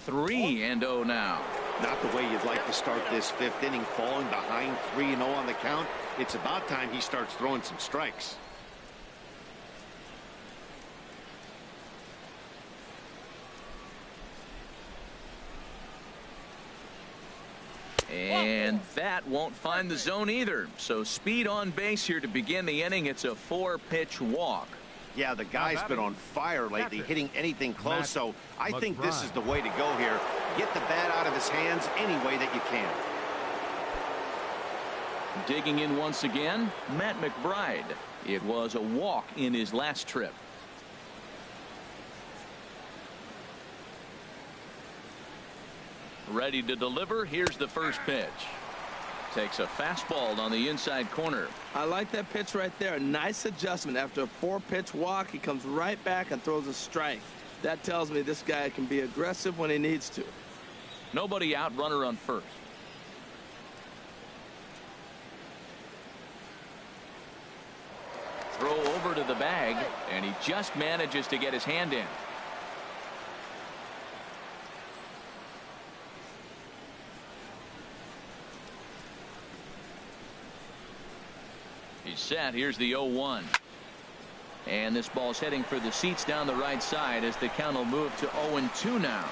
3-0 now. Not the way you'd like to start this fifth inning, falling behind 3-0 on the count. It's about time he starts throwing some strikes. And that won't find the zone either. So speed on base here to begin the inning. It's a 4-pitch walk. Yeah, the guy's been on fire lately, hitting anything close. So I think this is the way to go here. Get the bat out of his hands any way that you can. Digging in once again, Matt McBride. It was a walk in his last trip. Ready to deliver. Here's the first pitch. Takes a fastball on the inside corner. I like that pitch right there. A nice adjustment. After a 4-pitch walk, he comes right back and throws a strike. That tells me this guy can be aggressive when he needs to. Nobody out, runner on first. Throw over to the bag, and he just manages to get his hand in. He's set. Here's the 0-1. And this ball's heading for the seats down the right side as the count will move to 0-2 now.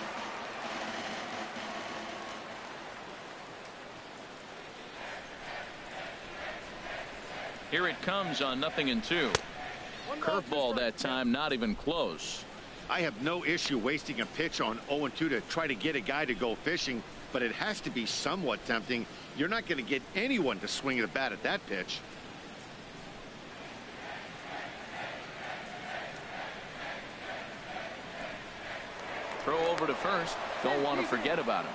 Here it comes on 0-2. Curveball that time, not even close. I have no issue wasting a pitch on 0-2 to try to get a guy to go fishing, but it has to be somewhat tempting. You're not going to get anyone to swing at a bat at that pitch. Throw over to first. Don't want to forget about him.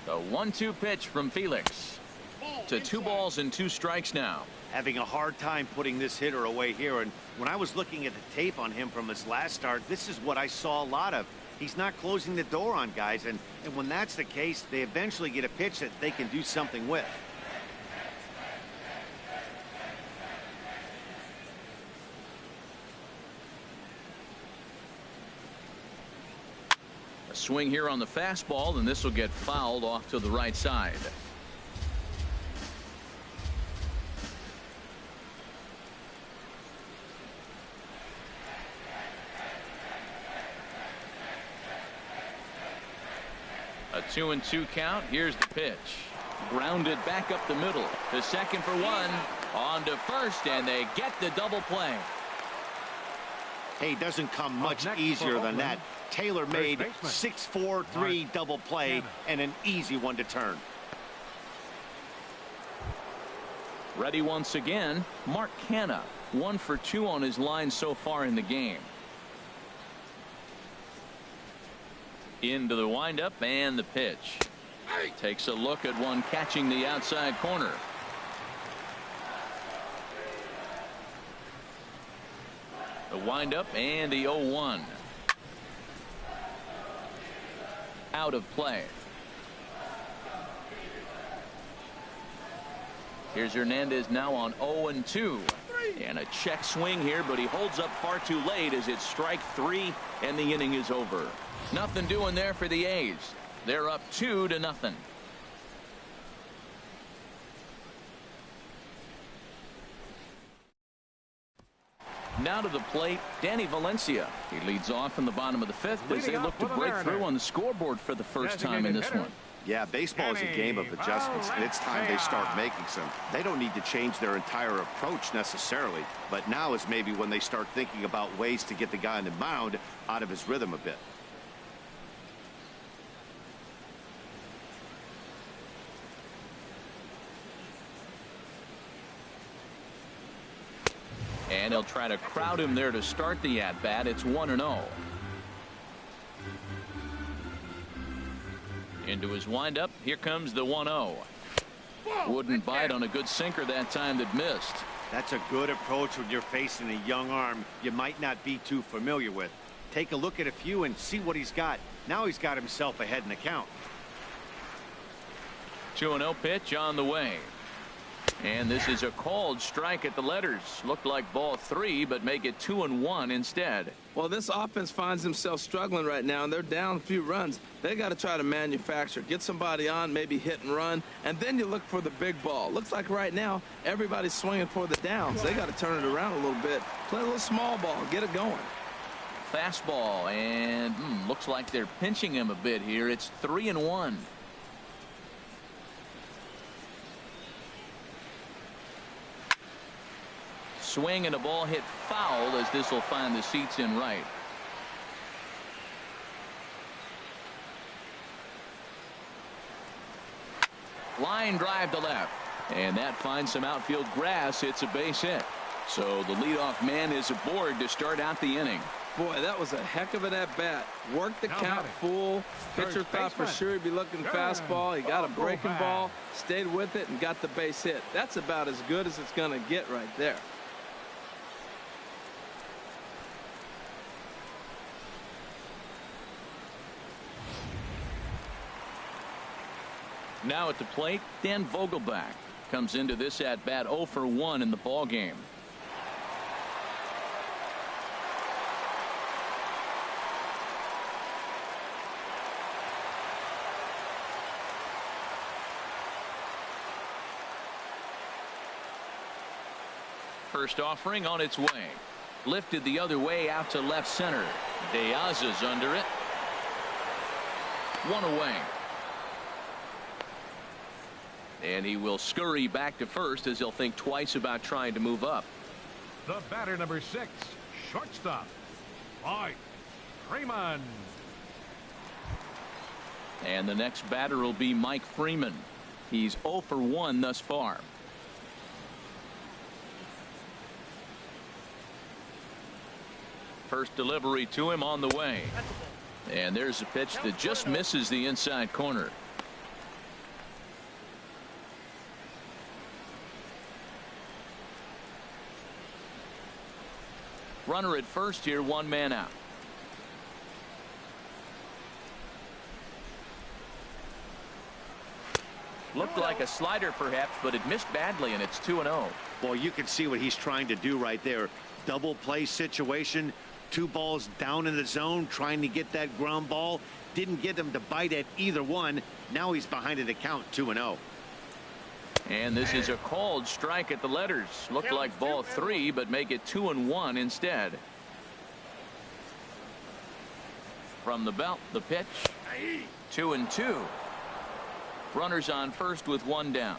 The 1-2 pitch from Felix. To 2 balls and 2 strikes now. Having a hard time putting this hitter away here, and when I was looking at the tape on him from his last start, this is what I saw a lot of. He's not closing the door on guys, and when that's the case, they eventually get a pitch that they can do something with. A swing here on the fastball, and this will get fouled off to the right side. A 2-2 count. Here's the pitch. Grounded back up the middle. To second for 1. On to first, and they get the double play. Hey, it doesn't come much easier than that. Taylor made 6-4-3 double play and an easy one to turn. Ready once again, Mark Canha. 1 for 2 on his line so far in the game. Into the windup and the pitch. Takes a look at one catching the outside corner. The windup and the 0-1. Out of play. Here's Hernandez now on 0-2. And a check swing here, but he holds up far too late as it's strike 3 and the inning is over. Nothing doing there for the A's. They're up 2-0. Now to the plate, Danny Valencia. He leads off in the bottom of the 5th as they look to break through on the scoreboard for the first time in this one. Yeah, baseball is a game of adjustments, and it's time they start making some. They don't need to change their entire approach necessarily, but now is maybe when they start thinking about ways to get the guy on the mound out of his rhythm a bit. And he'll try to crowd him there to start the at-bat. It's 1-0. Into his windup. Here comes the 1-0. Wouldn't bite on a good sinker that time that missed. That's a good approach when you're facing a young arm you might not be too familiar with. Take a look at a few and see what he's got. Now he's got himself ahead in the count. 2-0 pitch on the way. And this is a called strike at the letters. Looked like ball 3, but make it 2-1 instead. Well, this offense finds themselves struggling right now, and they're down a few runs. They got to try to manufacture, get somebody on, maybe hit and run, and then you look for the big ball. Looks like right now everybody's swinging for the downs. They got to turn it around a little bit, play a little small ball, get it going. Fastball, and looks like they're pinching him a bit here. It's 3-1. Swing and a ball hit foul, as this will find the seats in right. Line drive to left, and that finds some outfield grass. It's a base hit. So the leadoff man is aboard to start out the inning. Boy, that was a heck of an at-bat. Worked the count full. Pitcher thought for sure he'd be looking fastball. He got a breaking ball, stayed with it, and got the base hit. That's about as good as it's going to get right there. Now at the plate, Dan Vogelbach comes into this at bat 0 for 1 in the ball game. First offering on its way. Lifted the other way out to left center. Diaz under it. 1 away. And he will scurry back to first, as he'll think twice about trying to move up. The batter, number 6, shortstop, Mike Freeman. And the next batter will be Mike Freeman. He's 0 for 1 thus far. First delivery to him on the way. And there's a pitch that just misses the inside corner. Runner at first here, 1 man out. Looked like a slider perhaps, but it missed badly, and it's 2-0. Well, you can see what he's trying to do right there. Double play situation. 2 balls down in the zone, trying to get that ground ball. Didn't get him to bite at either one. Now he's behind in the count, 2-0. And this is a called strike at the letters. Looked like ball 3, but make it 2-1 instead. From the belt, the pitch. 2-2. Runners on first with 1 down.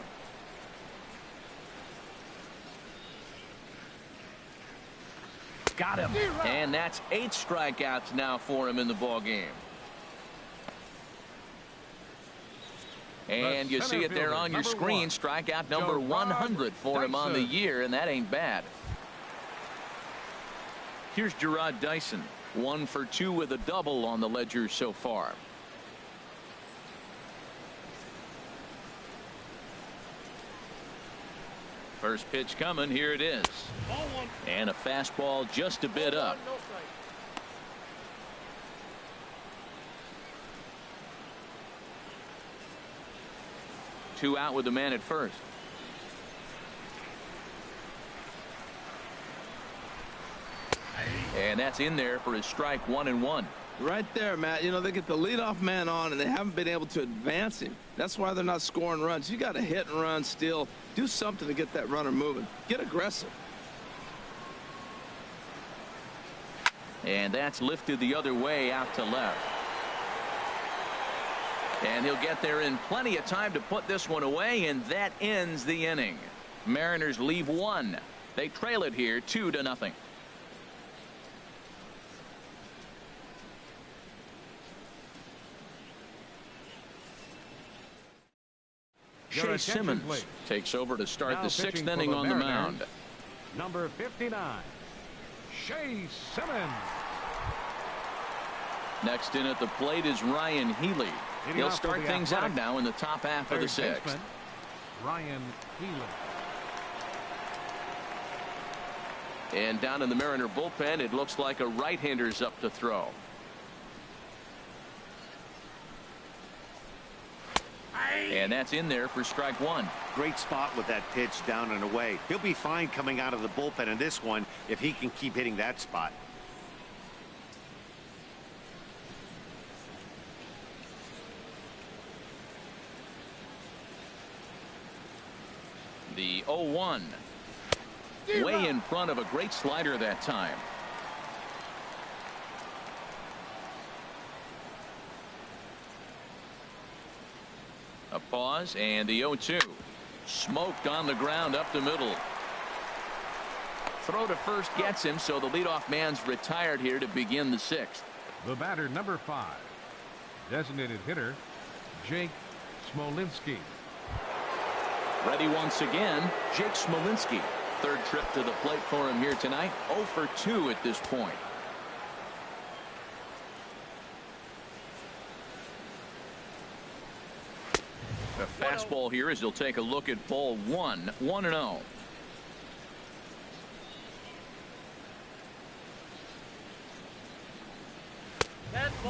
Got him. And that's 8 strikeouts now for him in the ball game. And you see it there on your screen. Strikeout number 100 for him on the year, and that ain't bad. Here's Gerard Dyson, 1 for 2 with a double on the ledger so far. First pitch coming. Here it is. And a fastball just a bit up. Two out with the man at first. And that's in there for his strike, 1-1. Right there, Matt. You know, they get the leadoff man on, and they haven't been able to advance him. That's why they're not scoring runs. You got to hit and run, steal, do something to get that runner moving. Get aggressive. And that's lifted the other way out to left. And he'll get there in plenty of time to put this one away, and that ends the inning. Mariners leave 1. They trail it here 2-0. Chase Simmons takes over to start the 6th inning on the mound. Number 59, Chase Simmons. Next in at the plate is Ryan Healy. He'll start things out now in the top half of the 6th. Ryan Healy. And down in the Mariner bullpen, it looks like a right-hander's up to throw. And that's in there for strike one. Great spot with that pitch down and away. He'll be fine coming out of the bullpen in this one if he can keep hitting that spot. The 0-1. Way in front of a great slider that time. A pause and the 0-2. Smoked on the ground up the middle. Throw to first gets him, so the leadoff man's retired here to begin the sixth. The batter, number 5. Designated hitter, Jake Smolinski. Ready once again, Jake Smolinski. Third trip to the plate for him here tonight. 0 for 2 at this point. A fastball here as he'll take a look at ball 1. 1-0.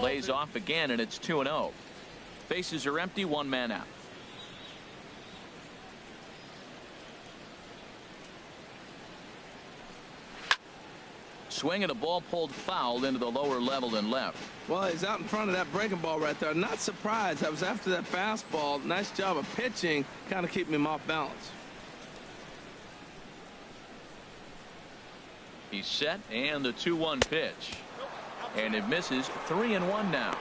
Lays off again, and it's 2-0. Bases are empty, one man out. Swing and a ball pulled foul into the lower level and left. Well, he's out in front of that breaking ball right there. Not surprised. I was after that fastball. Nice job of pitching, kind of keeping him off balance. He's set, and the 2-1 pitch. And it misses. 3-1 now.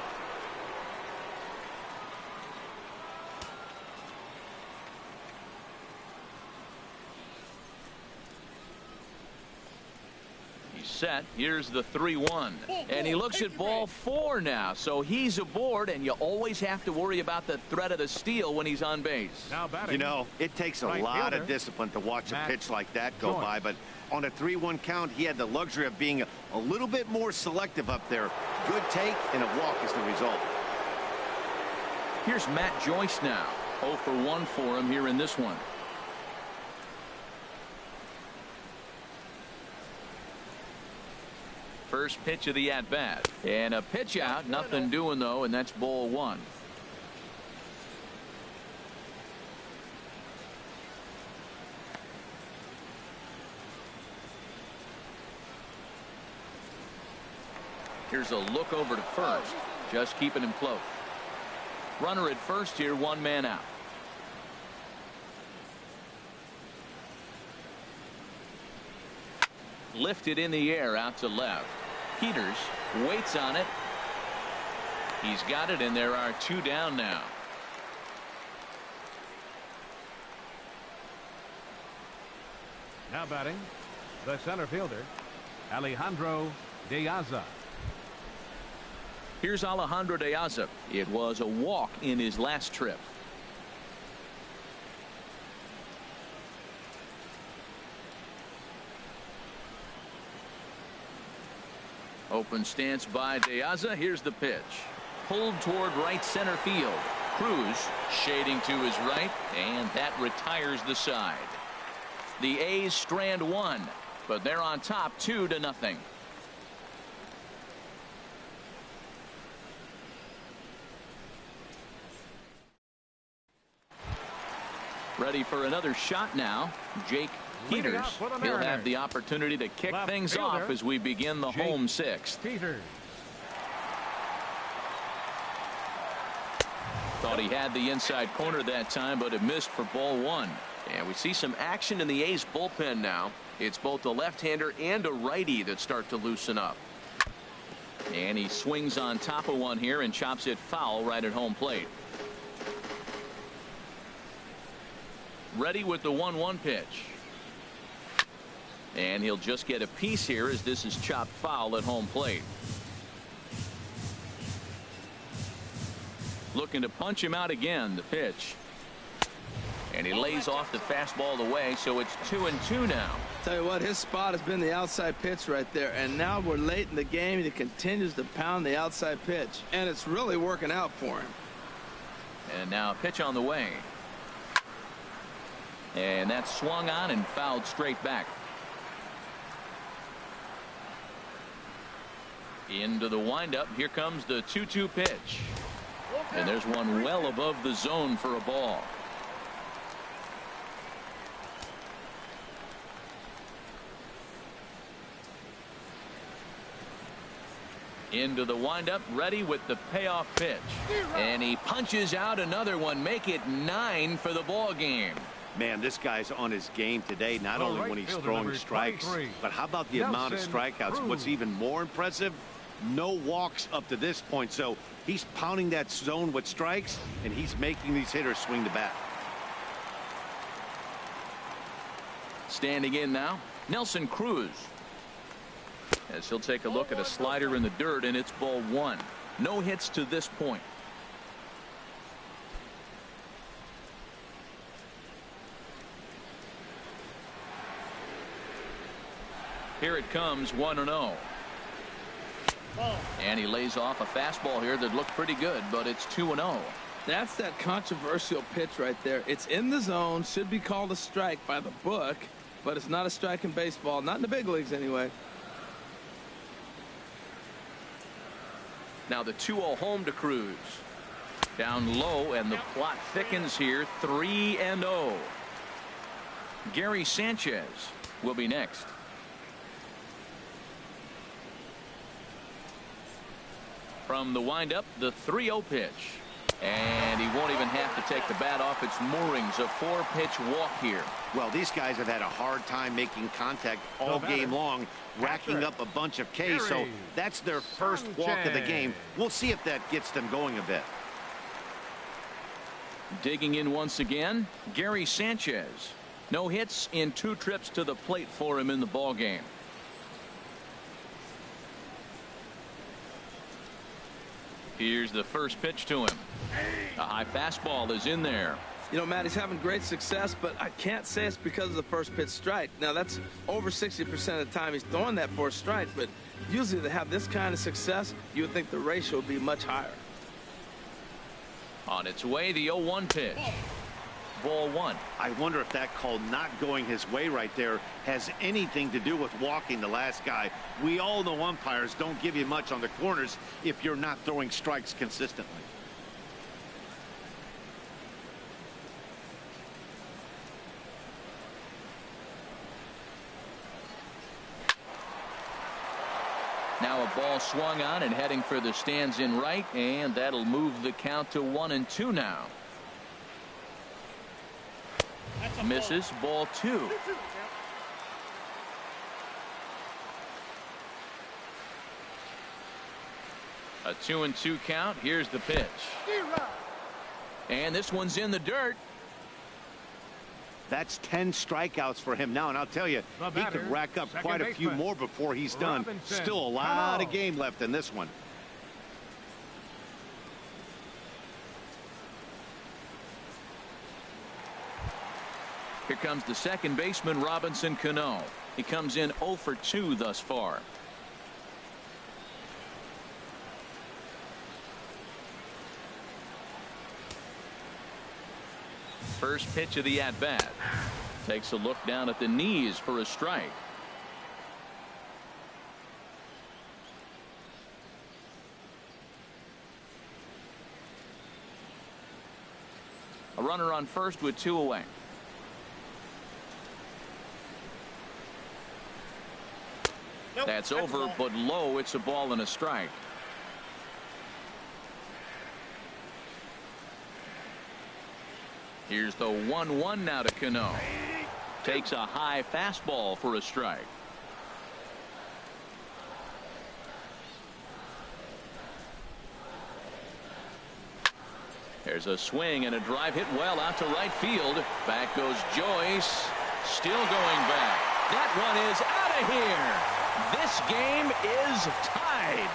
Set. Here's the 3-1, and he looks at ball 4 now, so he's aboard, and you always have to worry about the threat of the steal when he's on base. Now batting, you know, it takes a lot of discipline to watch a pitch like that go by, but on a 3-1 count, he had the luxury of being a little bit more selective up there. Good take, and a walk is the result. Here's Matt Joyce now. 0 for 1 for him here in this one. First pitch of the at-bat, and a pitch out, nothing doing though, and that's ball 1. Here's a look over to first, just keeping him close. Runner at first here, one man out. Lifted in the air out to left. Peters waits on it. He's got it, and there are 2 down now. now batting, the center fielder, Alejandro De Aza. Here's Alejandro De Aza. It was a walk in his last trip. Open stance by De Aza. Here's the pitch. Pulled toward right center field. Cruz shading to his right, and that retires the side. The A's strand 1, but they're on top 2-0. Ready for another shot now. Jake Peters. He'll have the opportunity to kick things off as we begin the home sixth. Peters. Thought he had the inside corner that time, but it missed for ball 1. And we see some action in the A's bullpen now. It's both a left-hander and a righty that start to loosen up. And he swings on top of one here and chops it foul right at home plate. Ready with the 1-1 pitch. And he'll just get a piece here as this is chopped foul at home plate. Looking to punch him out again. The pitch. And he lays off the fastball away, so it's 2-2 now. Tell you what, his spot has been the outside pitch right there, and now we're late in the game, and he continues to pound the outside pitch, and it's really working out for him. And now a pitch on the way. And that's swung on and fouled straight back. Into the windup. Here comes the 2-2 pitch. And there's one well above the zone for a ball. Into the windup, ready with the payoff pitch. And he punches out another one. Make it 9 for the ball game. Man, this guy's on his game today, not only when he's throwing strikes, but how about the amount of strikeouts? What's even more impressive, no walks up to this point. So he's pounding that zone with strikes, and he's making these hitters swing the bat. Standing in now, Nelson Cruz. As he'll take a look at a slider in the dirt, and it's ball 1. No hits to this point. Here it comes, 1-0. And he lays off a fastball here that looked pretty good, but it's 2-0. That's that controversial pitch right there. It's in the zone, should be called a strike by the book, but it's not a strike in baseball, not in the big leagues anyway. Now the 2-0 home to Cruz. Down low, and the plot thickens here. 3-0. Gary Sanchez will be next. From the windup, the 3-0 pitch. And he won't even have to take the bat off its moorings. A 4-pitch walk here. Well, these guys have had a hard time making contact all game long, racking up a bunch of Ks. So that's their first walk of the game. We'll see if that gets them going a bit. Digging in once again, Gary Sanchez. No hits in 2 trips to the plate for him in the ball game. Here's the first pitch to him. A high fastball is in there. You know, Matt, he's having great success, but I can't say it's because of the first pitch strike. Now, that's over 60% of the time he's throwing that for a strike, but usually to have this kind of success, you would think the ratio would be much higher. On its way, the 0-1 pitch. Ball 1. I wonder if that call not going his way right there has anything to do with walking the last guy. We all know umpires don't give you much on the corners if you're not throwing strikes consistently. Now a ball swung on and heading for the stands in right, and that'll move the count to 1-2 now. Misses, ball 2. A 2-2 count. Here's the pitch. And this one's in the dirt. That's 10 strikeouts for him now, and I'll tell you, he could rack up quite a few more before he's done. Still a lot of game left in this one. Here comes the second baseman, Robinson Cano. He comes in 0 for 2 thus far. First pitch of the at-bat. Takes a look down at the knees for a strike. A runner on first with 2 away. That's over, but low. It's a ball and a strike. Here's the 1-1 now to Cano. Takes a high fastball for a strike. There's a swing and a drive hit well out to right field. Back goes Joyce. Still going back. That one is out of here. This game is tied.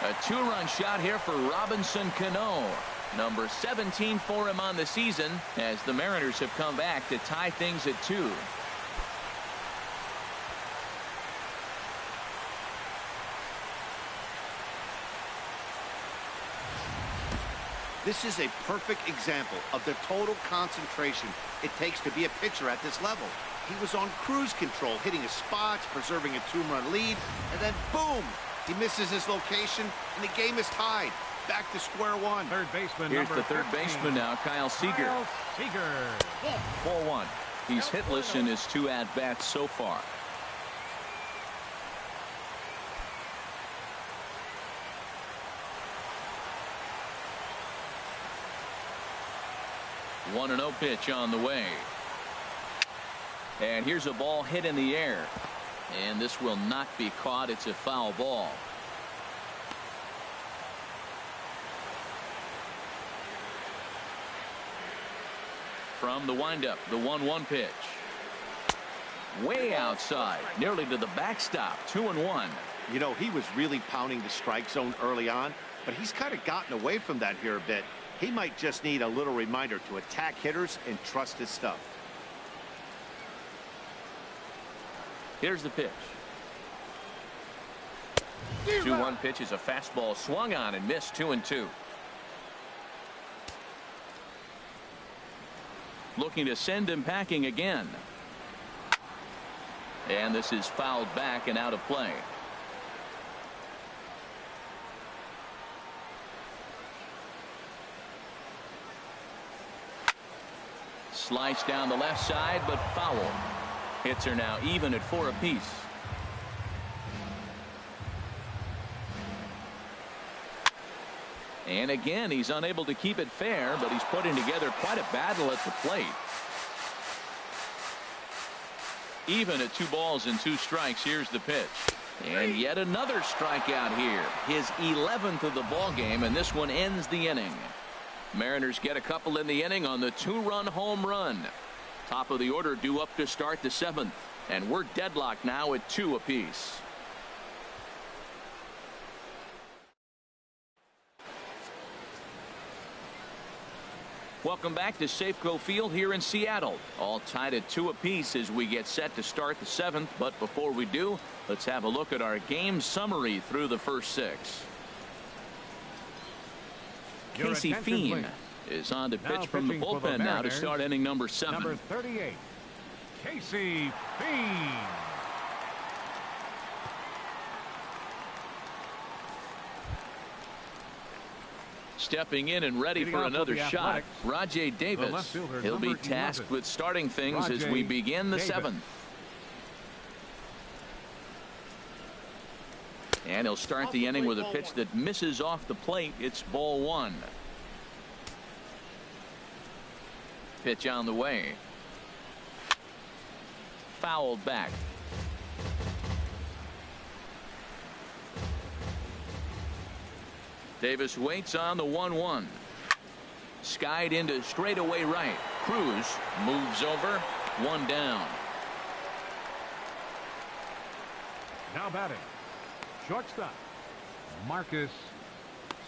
A 2-run shot here for Robinson Cano. Number 17 for him on the season, as the Mariners have come back to tie things at 2. This is a perfect example of the total concentration it takes to be a pitcher at this level. He was on cruise control, hitting his spots, preserving a 2-run lead, and then boom! He misses his location, and the game is tied. Back to square one. Third baseman. Here's the third baseman now, Kyle Seager. Kyle Seager. 4-1. He's hitless in his 2 at-bats so far. One 1-0 pitch on the way. And here's a ball hit in the air. And this will not be caught. It's a foul ball. From the windup, the 1-1 pitch. Way outside, nearly to the backstop. 2-1. You know, he was really pounding the strike zone early on, but he's kind of gotten away from that here a bit. He might just need a little reminder to attack hitters and trust his stuff. Here's the pitch. 2-1 pitch is a fastball swung on and missed. 2-2. Looking to send him packing again. And this is fouled back and out of play. Slice down the left side, but foul. Hits are now even at 4 apiece. And again, he's unable to keep it fair, but he's putting together quite a battle at the plate. Even at 2 balls and 2 strikes. Here's the pitch. And yet another strikeout here. His 11th of the ball game, and this one ends the inning. Mariners get a couple in the inning on the 2-run home run. Top of the order due up to start the 7th. And we're deadlocked now at 2 apiece. Welcome back to Safeco Field here in Seattle. All tied at 2 apiece as we get set to start the 7th. But before we do, let's have a look at our game summary through the first 6. Casey Feen is on to pitch from the bullpen now to start inning number 7. Number 38, Casey Feen. Stepping in and ready for another shot, Rajay Davis. He'll be tasked with starting things as we begin the 7th. And he'll start the inning with a pitch that misses off the plate. It's ball 1. Pitch on the way. Fouled back. Davis waits on the 1-1. Skied into straightaway right. Cruz moves over. 1 down. Now batting, shortstop, Marcus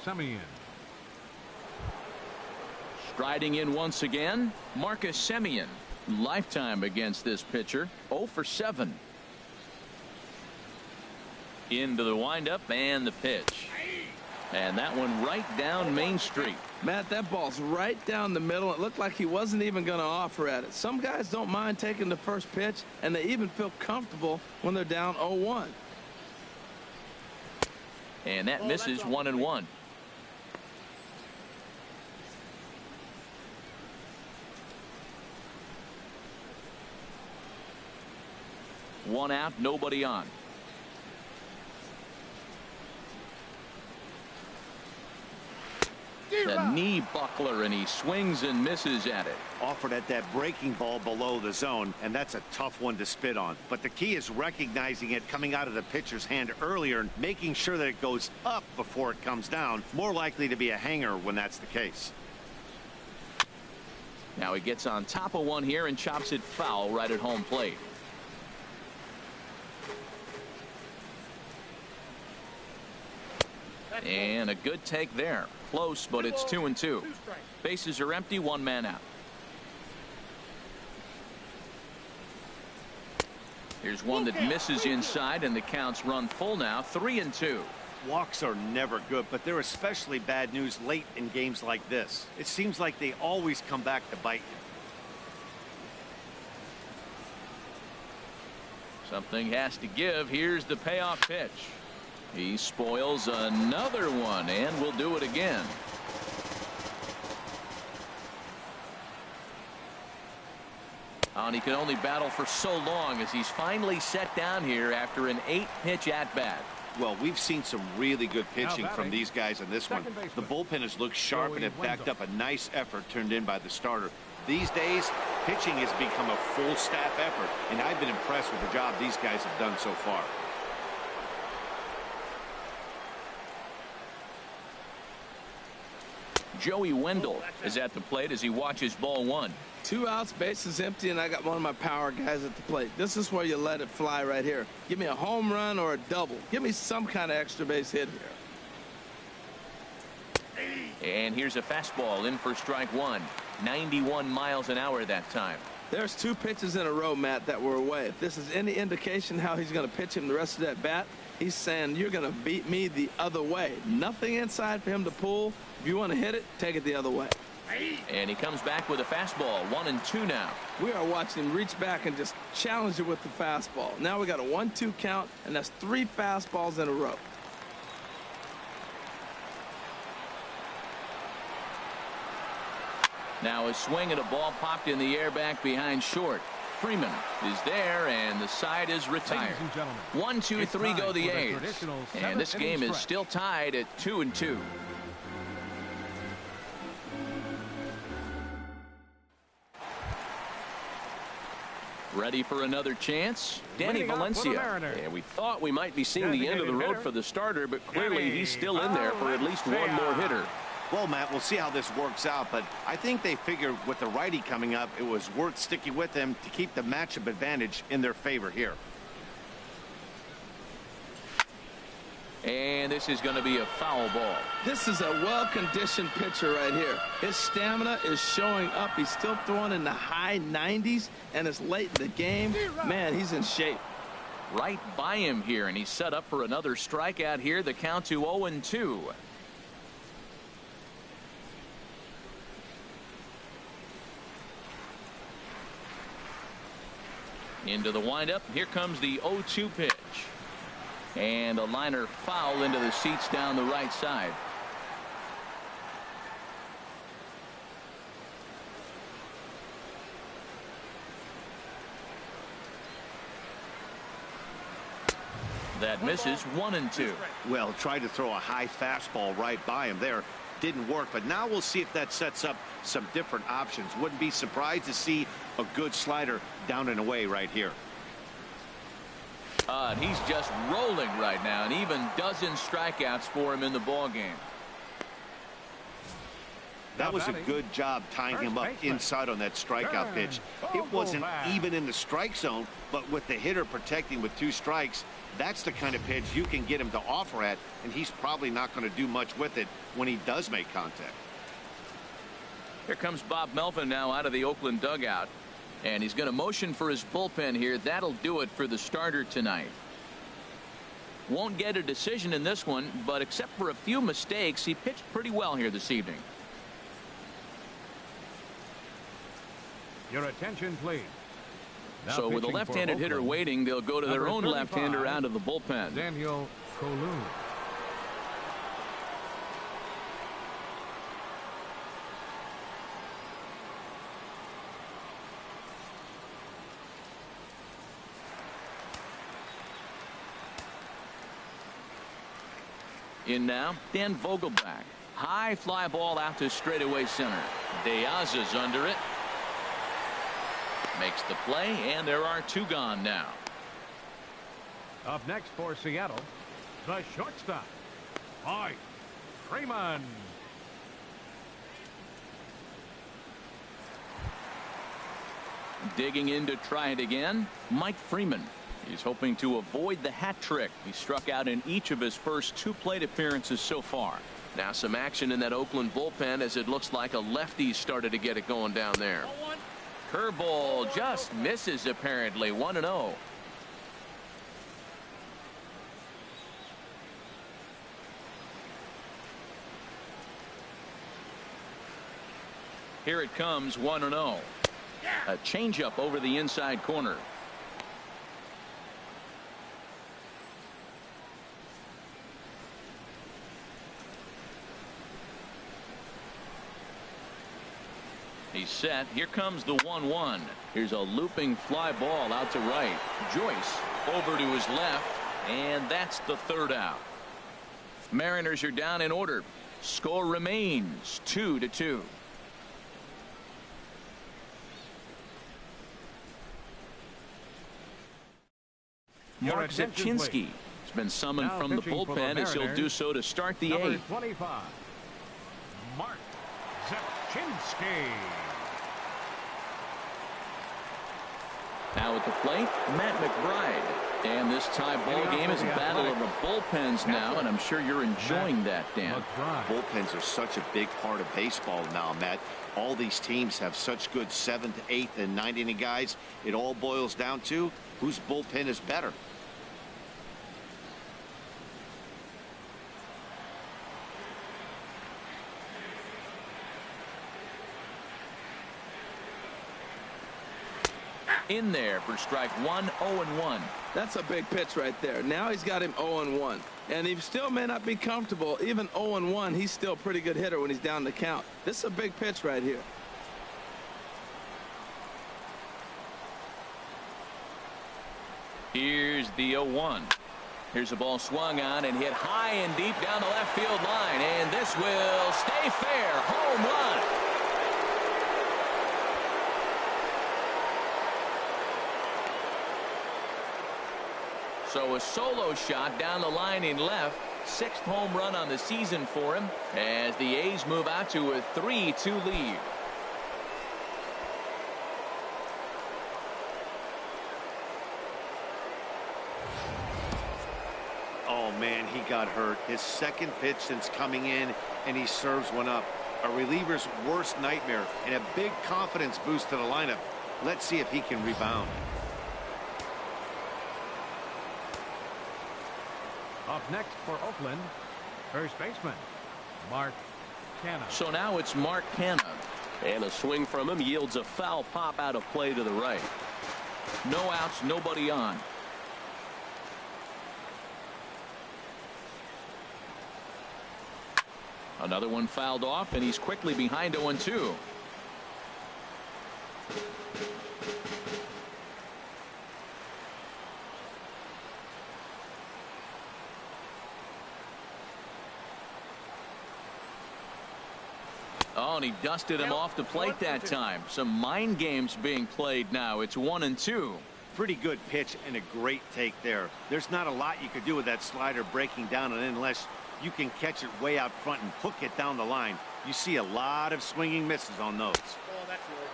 Semien. Striding in once again, Marcus Semien. Lifetime against this pitcher. 0 for 7. Into the windup and the pitch. And that one right down Main Street. Matt, that ball's right down the middle. It looked like he wasn't even going to offer at it. Some guys don't mind taking the first pitch, and they even feel comfortable when they're down 0-1. And that misses. 1-1. One out, nobody on. The knee buckler, and he swings and misses at it. Offered at that breaking ball below the zone, and that's a tough one to spit on. But the key is recognizing it coming out of the pitcher's hand earlier and making sure that it goes up before it comes down. More likely to be a hanger when that's the case. Now he gets on top of one here and chops it foul right at home plate. And a good take there. Close, but it's 2-2. Bases are empty, 1 man out. Here's one that misses inside, and the count's run full now. 3-2. Walks are never good, but they're especially bad news late in games like this. It seems like they always come back to bite Something has to give. Here's the payoff pitch. He spoils another one and will do it again. And he can only battle for so long as he's finally set down here after an 8-pitch at-bat. Well, we've seen some really good pitching from these guys in this one. The bullpen has looked sharp and have backed up a nice effort turned in by the starter. These days, pitching has become a full staff effort, and I've been impressed with the job these guys have done so far. Joey Wendell is at the plate as he watches ball one. 2 outs, bases empty, and I got one of my power guys at the plate. This is where you let it fly right here. Give me a home run or a double. Give me some kind of extra base hit here. And here's a fastball in for strike one. 91 miles an hour that time. There's 2 pitches in a row, Matt, that were away. If this is any indication how he's going to pitch him the rest of that bat, he's saying you're going to beat me the other way. Nothing inside for him to pull. If you want to hit it, take it the other way. And he comes back with a fastball. 1-2 now. We are watching him reach back and just challenge it with the fastball. Now we got a 1-2 count, and that's 3 fastballs in a row. Now a swing and a ball popped in the air back behind short. Freeman is there, and the side is retired. 1, 2, 3 go the A's. And this game is still tied at 2-2. Ready for another chance? Danny Valencia. And we thought we might be seeing the end of the road for the starter, but clearly he's still in there for at least one more hitter. Well, Matt, we'll see how this works out, but I think they figured with the righty coming up, it was worth sticking with him to keep the matchup advantage in their favor here. And this is going to be a foul ball. This is a well-conditioned pitcher right here. His stamina is showing up. He's still throwing in the high 90s, and it's late in the game. Man, he's in shape. Right by him here, and he's set up for another strikeout here. The count to 0-2. Into the windup. Here comes the 0-2 pitch. And a liner foul into the seats down the right side. That misses. 1-2. Well, tried to throw a high fastball right by him there. Didn't work, but now we'll see if that sets up some different options. Wouldn't be surprised to see a good slider down and away right here. And he's just rolling right now, and even dozen strikeouts for him in the ball game. That was a good job tying him up inside on that strikeout pitch. It wasn't even in the strike zone, but with the hitter protecting with 2 strikes, that's the kind of pitch you can get him to offer at, and he's probably not going to do much with it when he does make contact. Here comes Bob Melvin now out of the Oakland dugout. And he's going to motion for his bullpen here. That'll do it for the starter tonight. Won't get a decision in this one, but except for a few mistakes, he pitched pretty well here this evening. Your attention, please. Now so with a left-handed hitter waiting, they'll go to their own left-hander out of the bullpen. Daniel Colon. In now, Dan Vogelbach. High fly ball out to straightaway center. Diaz is under it. Makes the play, and there are 2 gone now. Up next for Seattle, the shortstop, Mike Freeman. Digging in to try it again, Mike Freeman. He's hoping to avoid the hat trick. He struck out in each of his first 2 plate appearances so far. Now some action in that Oakland bullpen as it looks like a lefty started to get it going down there. Curveball just misses apparently. 1-0. Here it comes. 1-0. A changeup over the inside corner. He's set. Here comes the 1-1. Here's a looping fly ball out to right. Joyce over to his left, and that's the third out. Mariners are down in order. Score remains 2-2. Mark Zepchinski has been summoned Now from the pitching for the bullpen as he'll do Mariners, so to start the Number eighth. 25, Mark Zepchinski. Now at the plate, Matt McBride. And this tie ball game is a battle of the bullpens now, and I'm sure you're enjoying that, Dan. Bullpens are such a big part of baseball now, Matt. All these teams have such good 7th, 8th, and 9th inning guys. It all boils down to whose bullpen is better. In there for strike one, 0-1. That's a big pitch right there. Now he's got him 0-1. And he still may not be comfortable. Even 0-1, he's still a pretty good hitter when he's down the count. This is a big pitch right here. Here's the 0-1. Here's a ball swung on and hit high and deep down the left field line. And this will stay fair. Home run. So a solo shot down the line in left. 6th home run on the season for him as the A's move out to a 3-2 lead. Oh, man, he got hurt. His second pitch since coming in, and he serves one up. A reliever's worst nightmare and a big confidence boost to the lineup. Let's see if he can rebound. Up next for Oakland, first baseman, Mark Canha. So now it's Mark Canha. And a swing from him yields a foul pop out of play to the right. No outs, nobody on. Another one fouled off, and he's quickly behind 0-2. Oh, and he dusted him off the plate that time. Some mind games being played now. It's 1-2. Pretty good pitch and a great take there. There's not a lot you could do with that slider breaking down, and unless you can catch it way out front and hook it down the line, you see a lot of swinging misses on those.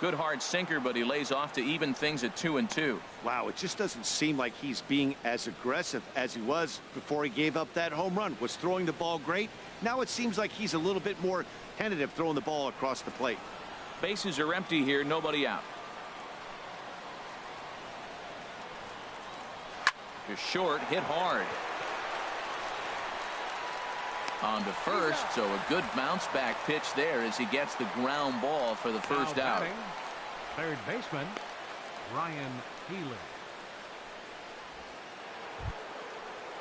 Good hard sinker, but he lays off to even things at 2-2. Wow, it just doesn't seem like he's being as aggressive as he was before he gave up that home run. Was throwing the ball great. Now it seems like he's a little bit more tentative throwing the ball across the plate. Bases are empty here, nobody out. To short, hit hard. On to first, so a good bounce back pitch there as he gets the ground ball for the first out. Batting, third baseman, Ryan Healy.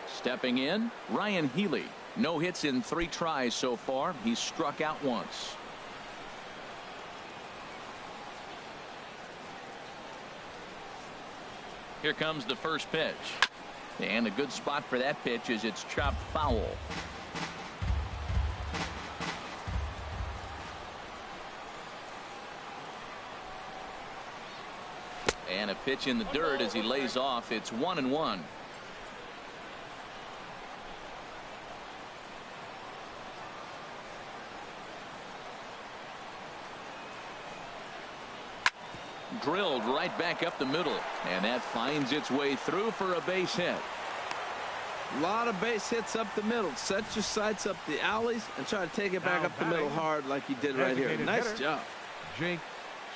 Stepping in, Ryan Healy. No hits in 3 tries so far. He's struck out once. Here comes the first pitch. And a good spot for that pitch is it's chopped foul. And a pitch in the dirt as he lays off. It's 1-1. Drilled right back up the middle, and that finds its way through for a base hit. A lot of base hits up the middle. Set your sights up the alleys and try to take it back Now up the middle batting, hard like you did right here. designated Nice hitter, job. Jake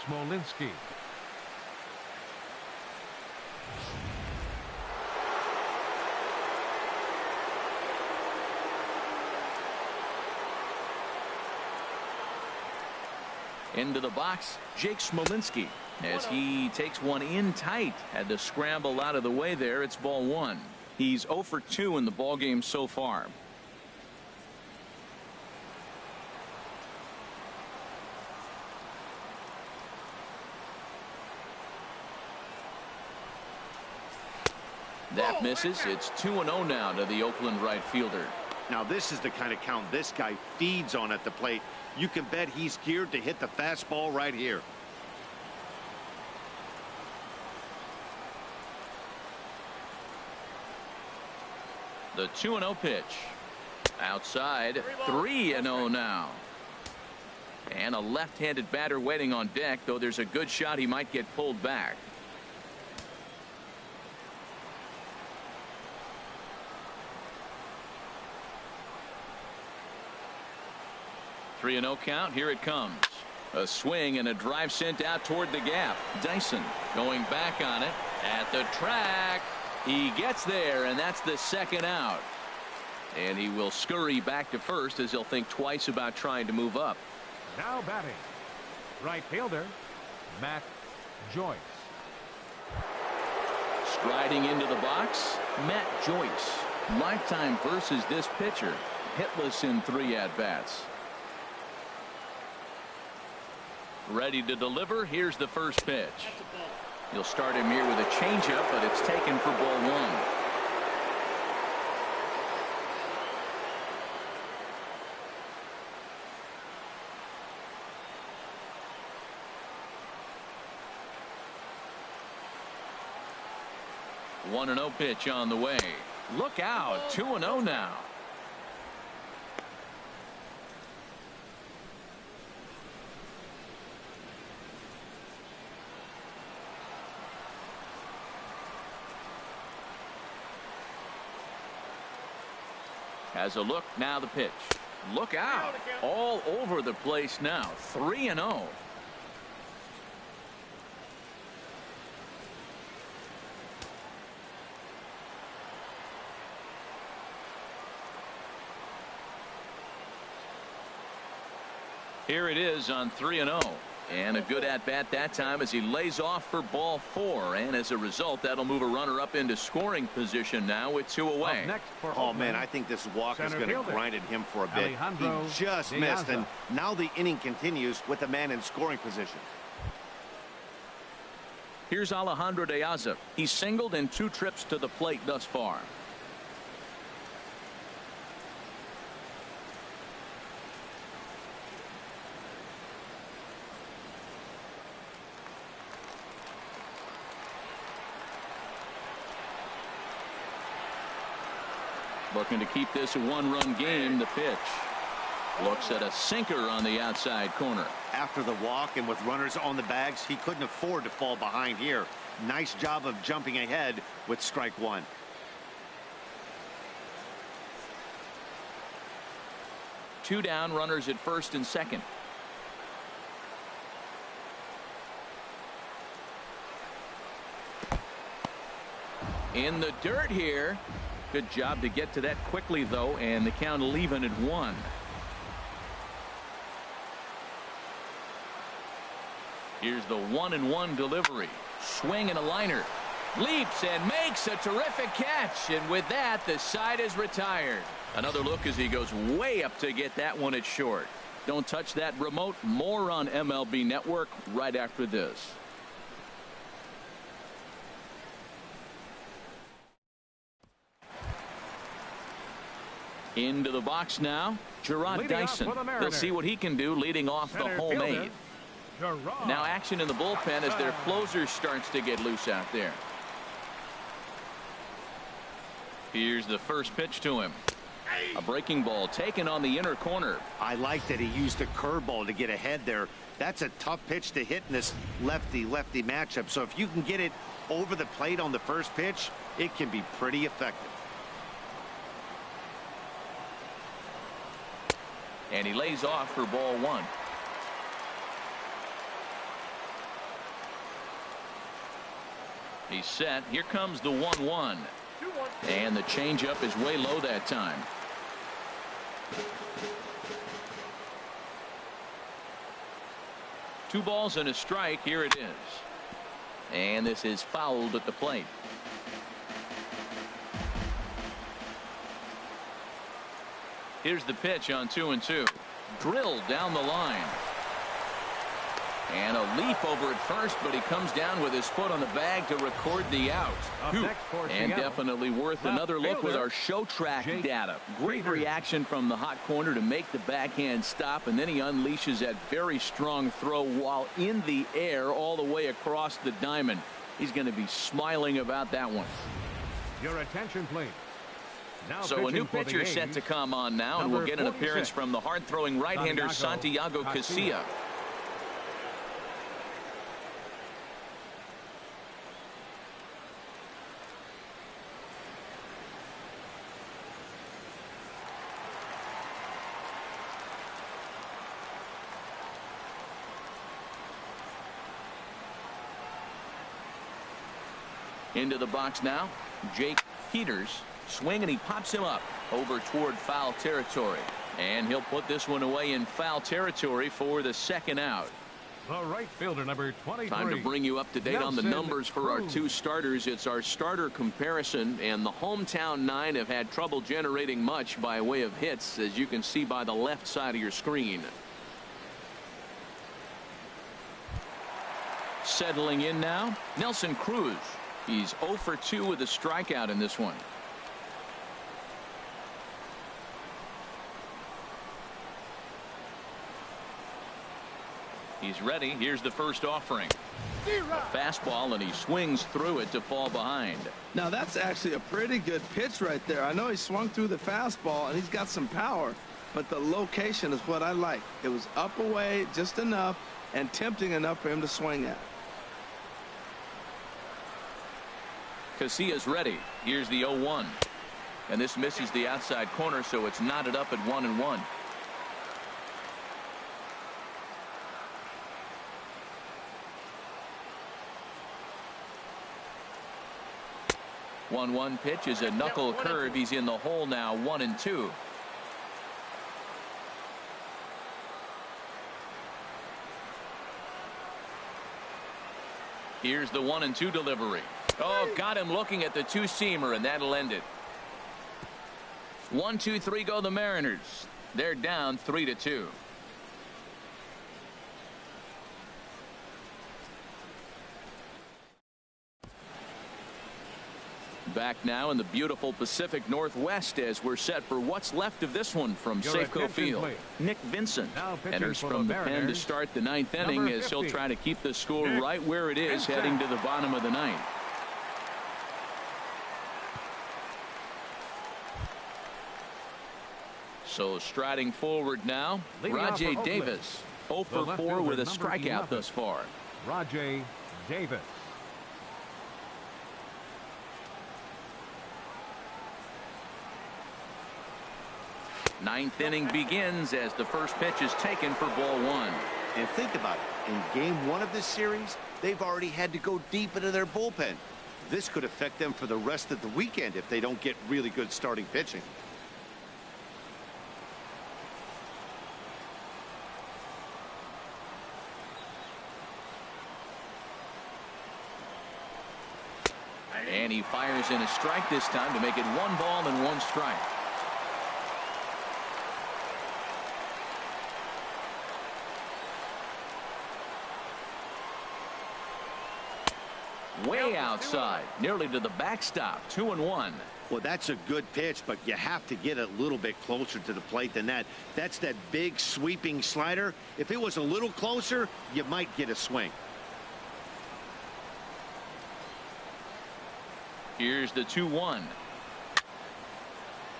Smolinski. Into the box, Jake Smolinski, as he takes one in tight. Had to scramble out of the way there. It's ball 1. He's 0 for 2 in the ball game so far. That misses. It's 2-0 now to the Oakland right fielder. Now this is the kind of count this guy feeds on at the plate. You can bet he's geared to hit the fastball right here. The 2-0 pitch. Outside. 3-0 now. And a left-handed batter waiting on deck, though there's a good shot he might get pulled back. 3-0 count. Here it comes. A swing and a drive sent out toward the gap. Dyson going back on it at the track. He gets there, and that's the second out. And he will scurry back to first as he'll think twice about trying to move up. Now batting, right fielder, Matt Joyce. Striding into the box, Matt Joyce. Lifetime versus this pitcher. Hitless in 3 at-bats. Ready to deliver. Here's the first pitch. You'll start him here with a changeup, but it's taken for ball 1. One and 0 pitch on the way. Look out. 2-0 now. Has a look. Now the pitch. Look out. All over the place now. 3-0. Here it is on 3-0. And a good at-bat that time as he lays off for ball 4. And as a result, that'll move a runner up into scoring position now with 2 away. Oh, man, I think this walk is going to grind at him for a bit. He just missed, and now the inning continues with a man in scoring position. Here's Alejandro De Aza. He's singled in 2 trips to the plate thus far. Looking to keep this a 1-run game. The pitch. Looks at a sinker on the outside corner. After the walk and with runners on the bags, he couldn't afford to fall behind here. Nice job of jumping ahead with strike 1. Two down, runners at first and second. In the dirt here. Good job to get to that quickly, though, and the count will even at 1. Here's the 1-1 delivery. Swing and a liner. Leaps and makes a terrific catch, and with that, the side is retired. Another look as he goes way up to get that one at short. Don't touch that remote. More on MLB Network right after this. Into the box now, Gerard Dyson. We'll see what he can do leading off the home 8. Now action in the bullpen as their closer starts to get loose out there. Here's the first pitch to him. A breaking ball taken on the inner corner. I like that he used a curveball to get ahead there. That's a tough pitch to hit in this lefty-lefty matchup. So if you can get it over the plate on the first pitch, it can be pretty effective. And he lays off for ball 1. He's set. Here comes the 1-1. And the changeup is way low that time. Two balls and a strike. Here it is. And this is fouled at the plate. Here's the pitch on 2-2. Drilled down the line. And a leap over at first, but he comes down with his foot on the bag to record the out. And definitely worth another look with our show track data. Great reaction from the hot corner to make the backhand stop, and then he unleashes that very strong throw while in the air all the way across the diamond. He's going to be smiling about that one. Your attention, please. Now so a new pitcher set to come on now, and we'll get an appearance from the hard-throwing right-hander Santiago Casilla. Into the box now, Jake Peters. Swing, and he pops him up over toward foul territory. And he'll put this one away in foul territory for the second out. The right fielder, number 23. Time to bring you up to date on the numbers for our two starters. It's our starter comparison, and the hometown nine have had trouble generating much by way of hits, as you can see by the left side of your screen. Settling in now, Nelson Cruz. He's 0 for 2 with a strikeout in this one. He's ready. Here's the first offering. A fastball, and he swings through it to fall behind. Now that's actually a pretty good pitch right there. I know he swung through the fastball, and he's got some power, but the location is what I like. It was up away just enough and tempting enough for him to swing at. Casilla's ready. Here's the 0-1. And this misses the outside corner, so it's knotted up at 1-1. One pitch is a knuckle curve. He's in the hole now, 1-2. Here's the 1-2 delivery. Oh, got him looking at the two-seamer, and that'll end it. 1-2-3 go the Mariners. They're down 3-2. Back now in the beautiful Pacific Northwest as we're set for what's left of this one from Safeco Field. Nick Vincent enters from the pen to start the ninth inning as he'll try to keep the score right where it is heading to the bottom of the ninth. So striding forward now, Rajay Davis, 0 for 4 with a strikeout thus far. Rajay Davis. Ninth inning begins as the first pitch is taken for ball one. And think about it. In game one of this series, they've already had to go deep into their bullpen. This could affect them for the rest of the weekend if they don't get really good starting pitching. And he fires in a strike this time to make it 1 ball and 1 strike. Way outside, nearly to the backstop, 2-1. Well, that's a good pitch, but you have to get a little bit closer to the plate than that. That's that big sweeping slider. If it was a little closer, you might get a swing. Here's the 2-1.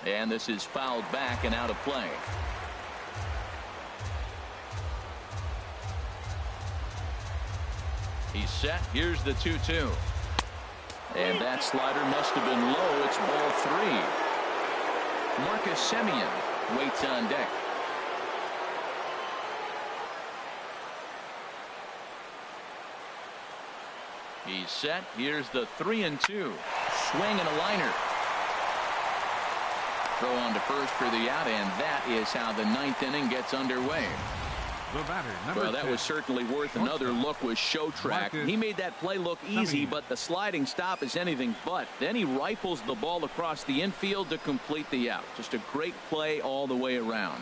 And this is fouled back and out of play. He's set. Here's the 2-2. And that slider must have been low. It's ball 3. Marcus Semien waits on deck. He's set. Here's the 3-2. Swing and a liner. Throw on to first for the out, and that is how the ninth inning gets underway. Well, that was certainly worth another look with Show Track. He made that play look easy, but the sliding stop is anything but. Then he rifles the ball across the infield to complete the out. Just a great play all the way around.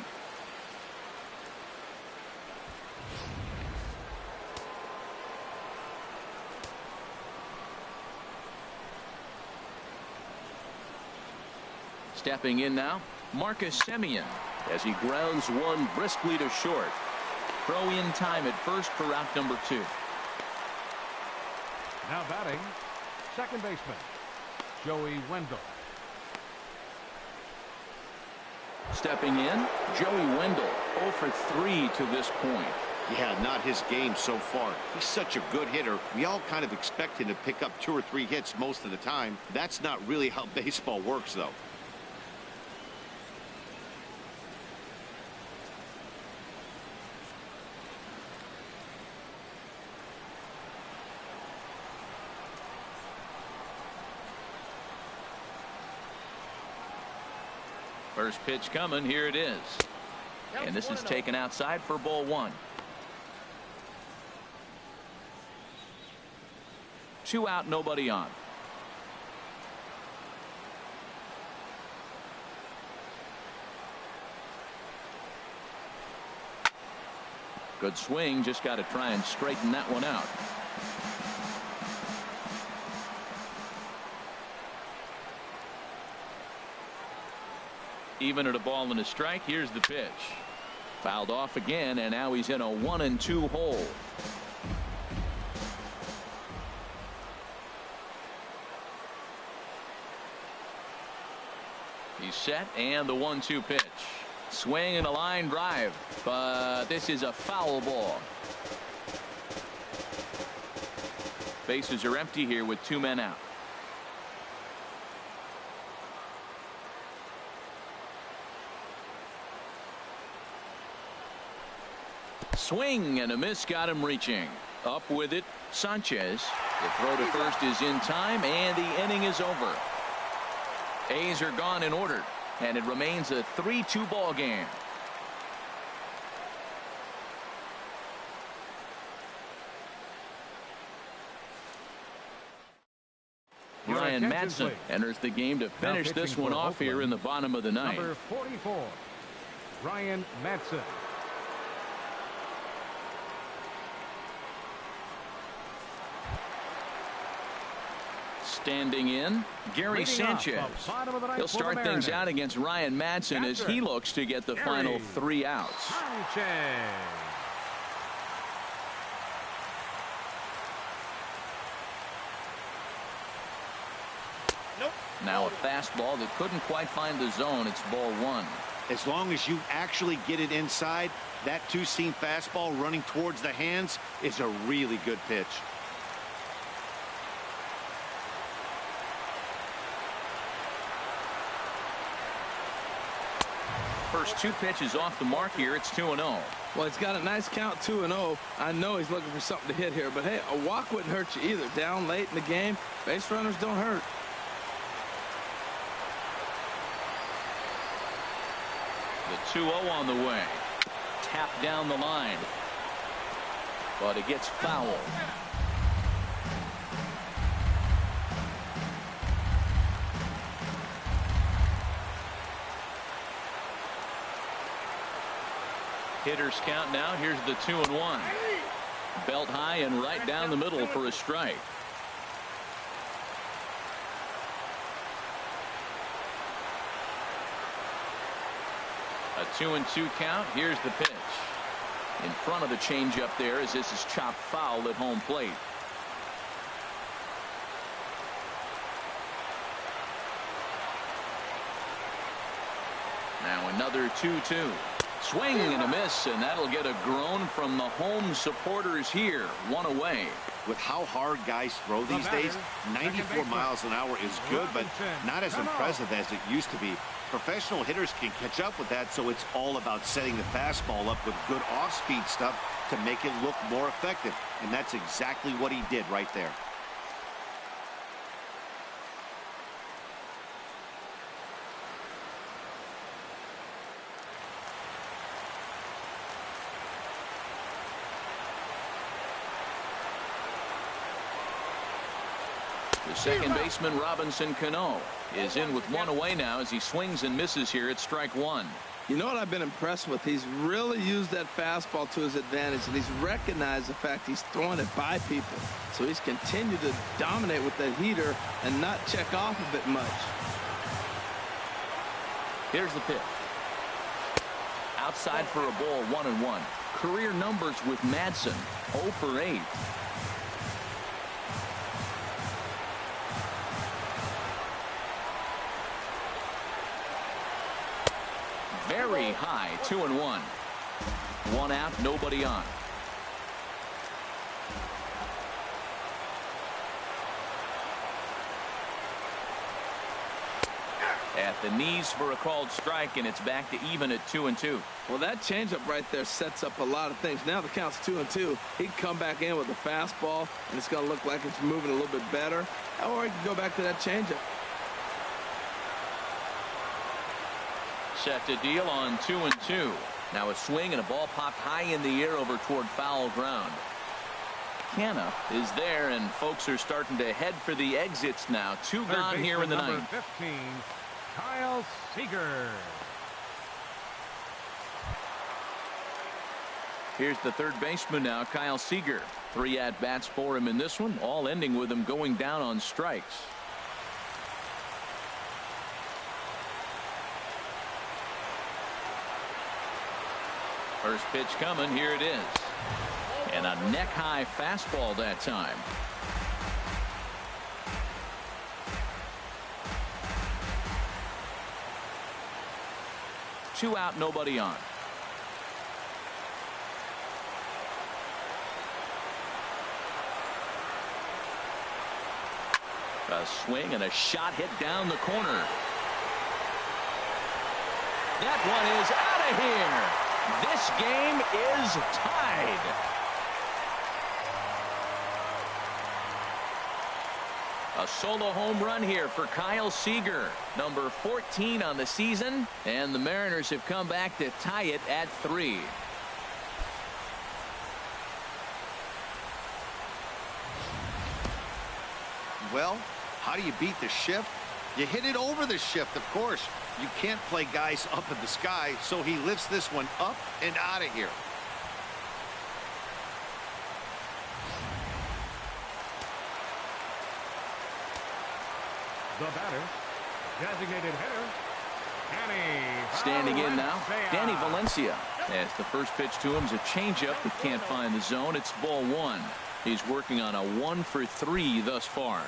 Stepping in now, Marcus Semien as he grounds one briskly to short. Throw in time at first for out number 2. Now batting, second baseman, Joey Wendell. Stepping in, Joey Wendell 0 for 3 to this point. Yeah, not his game so far. He's such a good hitter. We all kind of expect him to pick up 2 or 3 hits most of the time. That's not really how baseball works, though. First pitch coming. Here it is. And this is taken outside for ball 1. 2 out, nobody on. Good swing. Just got to try and straighten that one out. Even at a ball and a strike. Here's the pitch. Fouled off again, and now he's in a 1-2 hole. He's set, and the 1-2 pitch. Swing and a line drive, but this is a foul ball. Bases are empty here with 2 men out. Swing and a miss, got him reaching. Up with it, Sanchez. The throw to first is in time, and the inning is over. A's are gone in order, and it remains a 3-2 ball game. Ryan Madsen enters the game to finish this one off here in the bottom of the ninth. Number 44, Ryan Madsen. Standing in, Gary Sanchez. He'll start things out against Ryan Madsen as he looks to get the final 3 outs. Now a fastball that couldn't quite find the zone. It's ball 1. As long as you actually get it inside, that 2-seam fastball running towards the hands is a really good pitch. First 2 pitches off the mark here. It's 2-0. Well, he's got a nice count, 2-0. I know he's looking for something to hit here, but hey, a walk wouldn't hurt you either. Down late in the game, base runners don't hurt. The 2-0 on the way. Tap down the line, but it gets fouled. Hitters count now. Here's the 2-1. Belt high and right down the middle for a strike. A 2-2 count. Here's the pitch. In front of the changeup there as this is chopped foul at home plate. Now another 2-2. Swing and a miss, and that'll get a groan from the home supporters here. 1 away. With how hard guys throw these days, 94 miles an hour is good, but not as impressive as it used to be. Professional hitters can catch up with that, so it's all about setting the fastball up with good off-speed stuff to make it look more effective. And that's exactly what he did right there. The second baseman, Robinson Cano, is in with 1 away now as he swings and misses here at strike 1. You know what I've been impressed with? He's really used that fastball to his advantage, and he's recognized the fact he's throwing it by people. So he's continued to dominate with that heater and not check off of it much. Here's the pitch. Outside for a ball, 1-1. Career numbers with Madsen, 0 for 8. Very high, 2-1. 1 out, nobody on. At the knees for a called strike, and it's back to even at 2-2. Well, that changeup right there sets up a lot of things. Now the count's 2-2. He can come back in with a fastball, and it's going to look like it's moving a little bit better. Or he can go back to that changeup. Set to deal on 2-2. Now a swing and a ball popped high in the air over toward foul ground. Canna is there, and folks are starting to head for the exits now. 2 gone here in the ninth. 15, Kyle Seager. Here's the third baseman now, Kyle Seager. 3 at-bats for him in this one, all ending with him going down on strikes. First pitch coming, here it is. And a neck-high fastball that time. Two out, nobody on. A swing and a shot hit down the corner. That one is out of here. This game is tied. A solo home run here for Kyle Seager, number 14 on the season, and the Mariners have come back to tie it at 3. Well, how do you beat the shift? You hit it over the shift, of course. You can't play guys up in the sky, so he lifts this one up and out of here. The batter, designated hitter, Danny. Standing in now, Danny Valencia. As the first pitch to him is a changeup that can't find the zone. It's ball 1. He's working on a 1 for 3 thus far.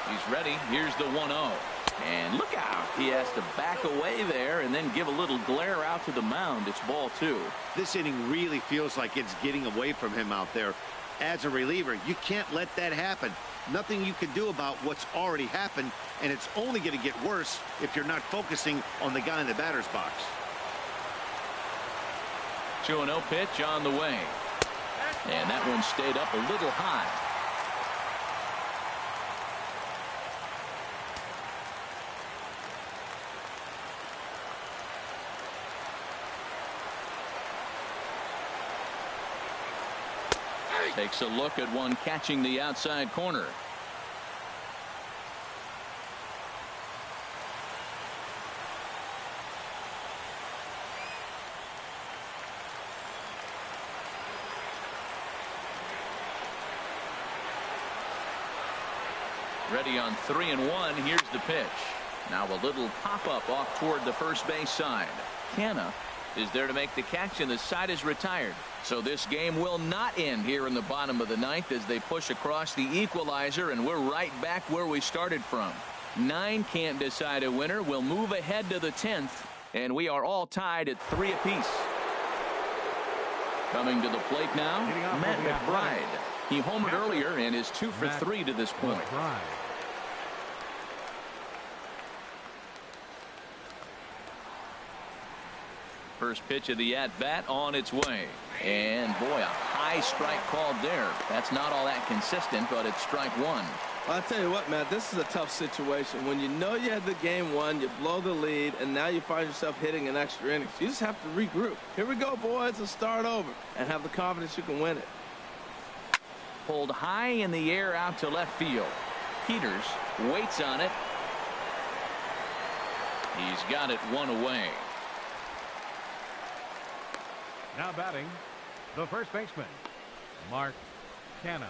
He's ready. Here's the 1-0. And look out. He has to back away there and then give a little glare out to the mound. It's ball 2. This inning really feels like it's getting away from him out there. As a reliever, you can't let that happen. Nothing you can do about what's already happened, and it's only going to get worse if you're not focusing on the guy in the batter's box. 2-0 pitch on the way. And that one stayed up a little high. Takes a look at one catching the outside corner. Ready on 3-1. Here's the pitch. Now a little pop-up off toward the first base side. Canna is there to make the catch, and the side is retired. So this game will not end here in the bottom of the ninth as they push across the equalizer, and we're right back where we started from. 9 can't decide a winner. We'll move ahead to the 10th, and we are all tied at 3 apiece. Coming to the plate now, Matt McBride. He homered earlier and is 2 for 3 to this point. First pitch of the at-bat on its way. And boy, a high strike called there. That's not all that consistent, but it's strike 1. Well, I'll tell you what, Matt, this is a tough situation. When you know you had the game won, you blow the lead, and now you find yourself hitting an extra innings. You just have to regroup. Here we go, boys. Let's start over and have the confidence you can win it. Pulled high in the air out to left field. Peters waits on it. He's got it 1 away. Now batting, the first baseman, Mark Canna.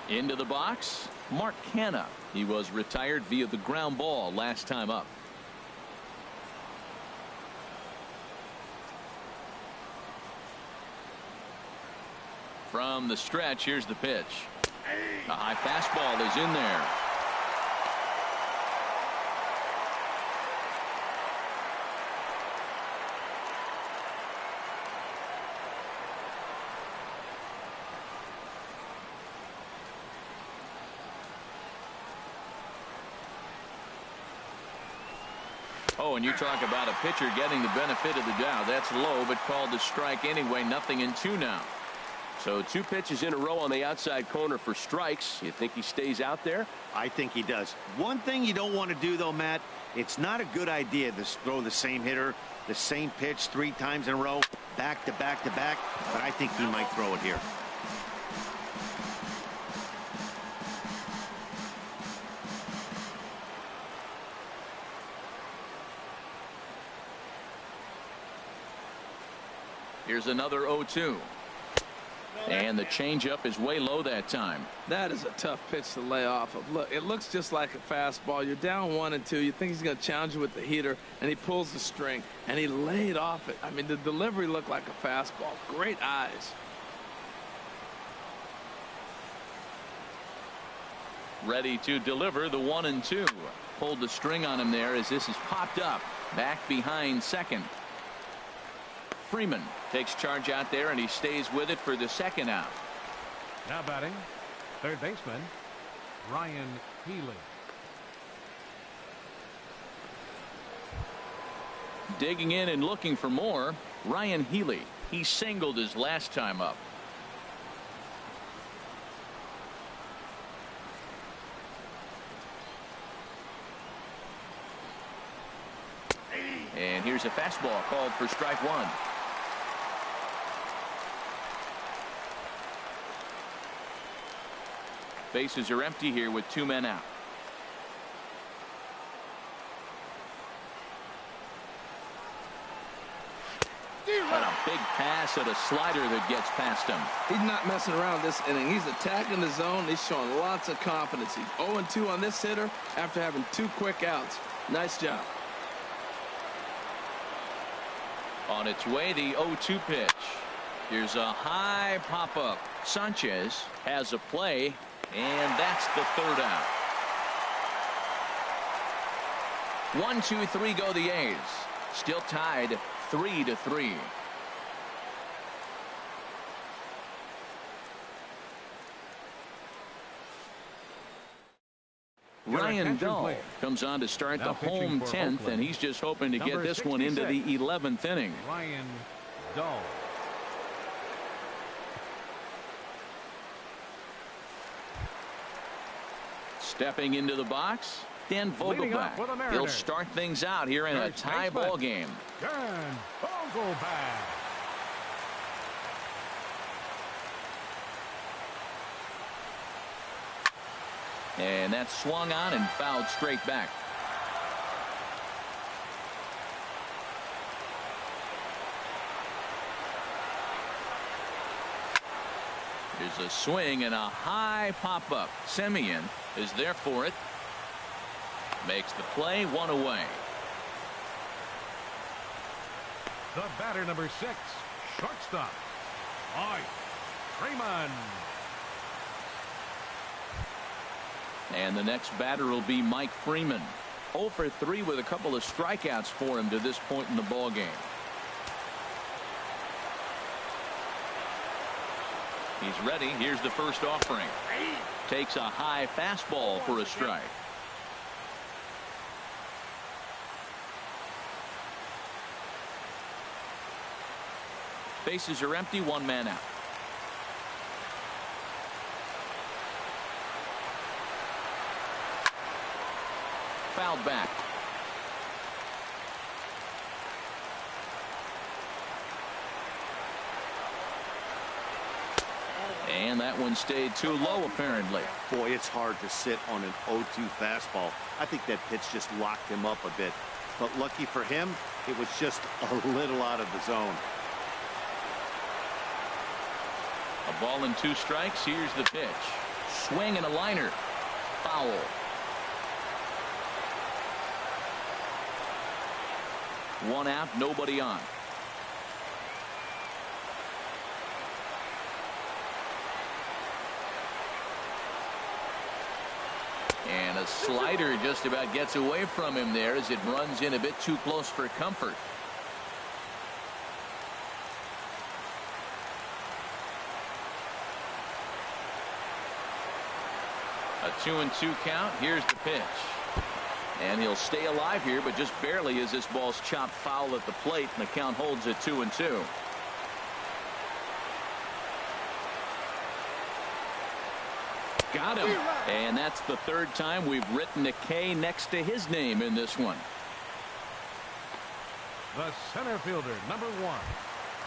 Into the box, Mark Canna. He was retired via the ground ball last time up. From the stretch, here's the pitch. A high fastball is in there. Oh, and you talk about a pitcher getting the benefit of the doubt. That's low, but called a strike anyway. 0-2 now. So 2 pitches in a row on the outside corner for strikes. You think he stays out there? I think he does. One thing you don't want to do, though, Matt, it's not a good idea to throw the same hitter, the same pitch 3 times in a row, back to back to back, but I think he might throw it here. Here's another 0-2. And the changeup is way low that time. That is a tough pitch to lay off of. Look, it looks just like a fastball. You're down 1-2. You think he's going to challenge you with the heater, and he pulls the string, and he laid off it. I mean, the delivery looked like a fastball. Great eyes. Ready to deliver the 1-2. Pulled the string on him there as this is popped up. Back behind second. Freeman takes charge out there, and he stays with it for the second out. Now batting, third baseman, Ryan Healy. Digging in and looking for more, Ryan Healy. He singled his last time up. And here's a fastball called for strike 1. Bases are empty here with 2 men out. And a big pass at a slider that gets past him. He's not messing around this inning. He's attacking the zone. He's showing lots of confidence. He's 0-2 on this hitter after having 2 quick outs. Nice job. On its way, the 0-2 pitch. Here's a high pop-up. Sanchez has a play. And that's the third out. 1, 2, 3 go the A's. Still tied 3-3. Ryan Dull comes on to start the home 10th, and he's just hoping to get this one into the 11th inning. Ryan Dull. Stepping into the box, Dan Vogelback. He'll start things out here in a tie ball game. Dan Vogelback. And that's swung on and fouled straight back. There's a swing and a high pop-up. Semien is there for it. Makes the play, 1 away. The batter, number 6, shortstop, Mike Freeman. And the next batter will be Mike Freeman. 0 for 3 with a couple of strikeouts for him to this point in the ball game. He's ready. Here's the first offering. Takes a high fastball for a strike. Bases are empty, 1 man out. Fouled back. And that one stayed too low, apparently. Boy, it's hard to sit on an 0-2 fastball. I think that pitch just locked him up a bit. But lucky for him, it was just a little out of the zone. A ball and 2 strikes. Here's the pitch. Swing and a liner. Foul. One out, nobody on. And a slider just about gets away from him there as it runs in a bit too close for comfort. A 2-2 count. Here's the pitch. And he'll stay alive here, but just barely as this ball's chopped foul at the plate, and the count holds at 2-2. Got him. And that's the 3rd time we've written a K next to his name in this one. The center fielder, number 1,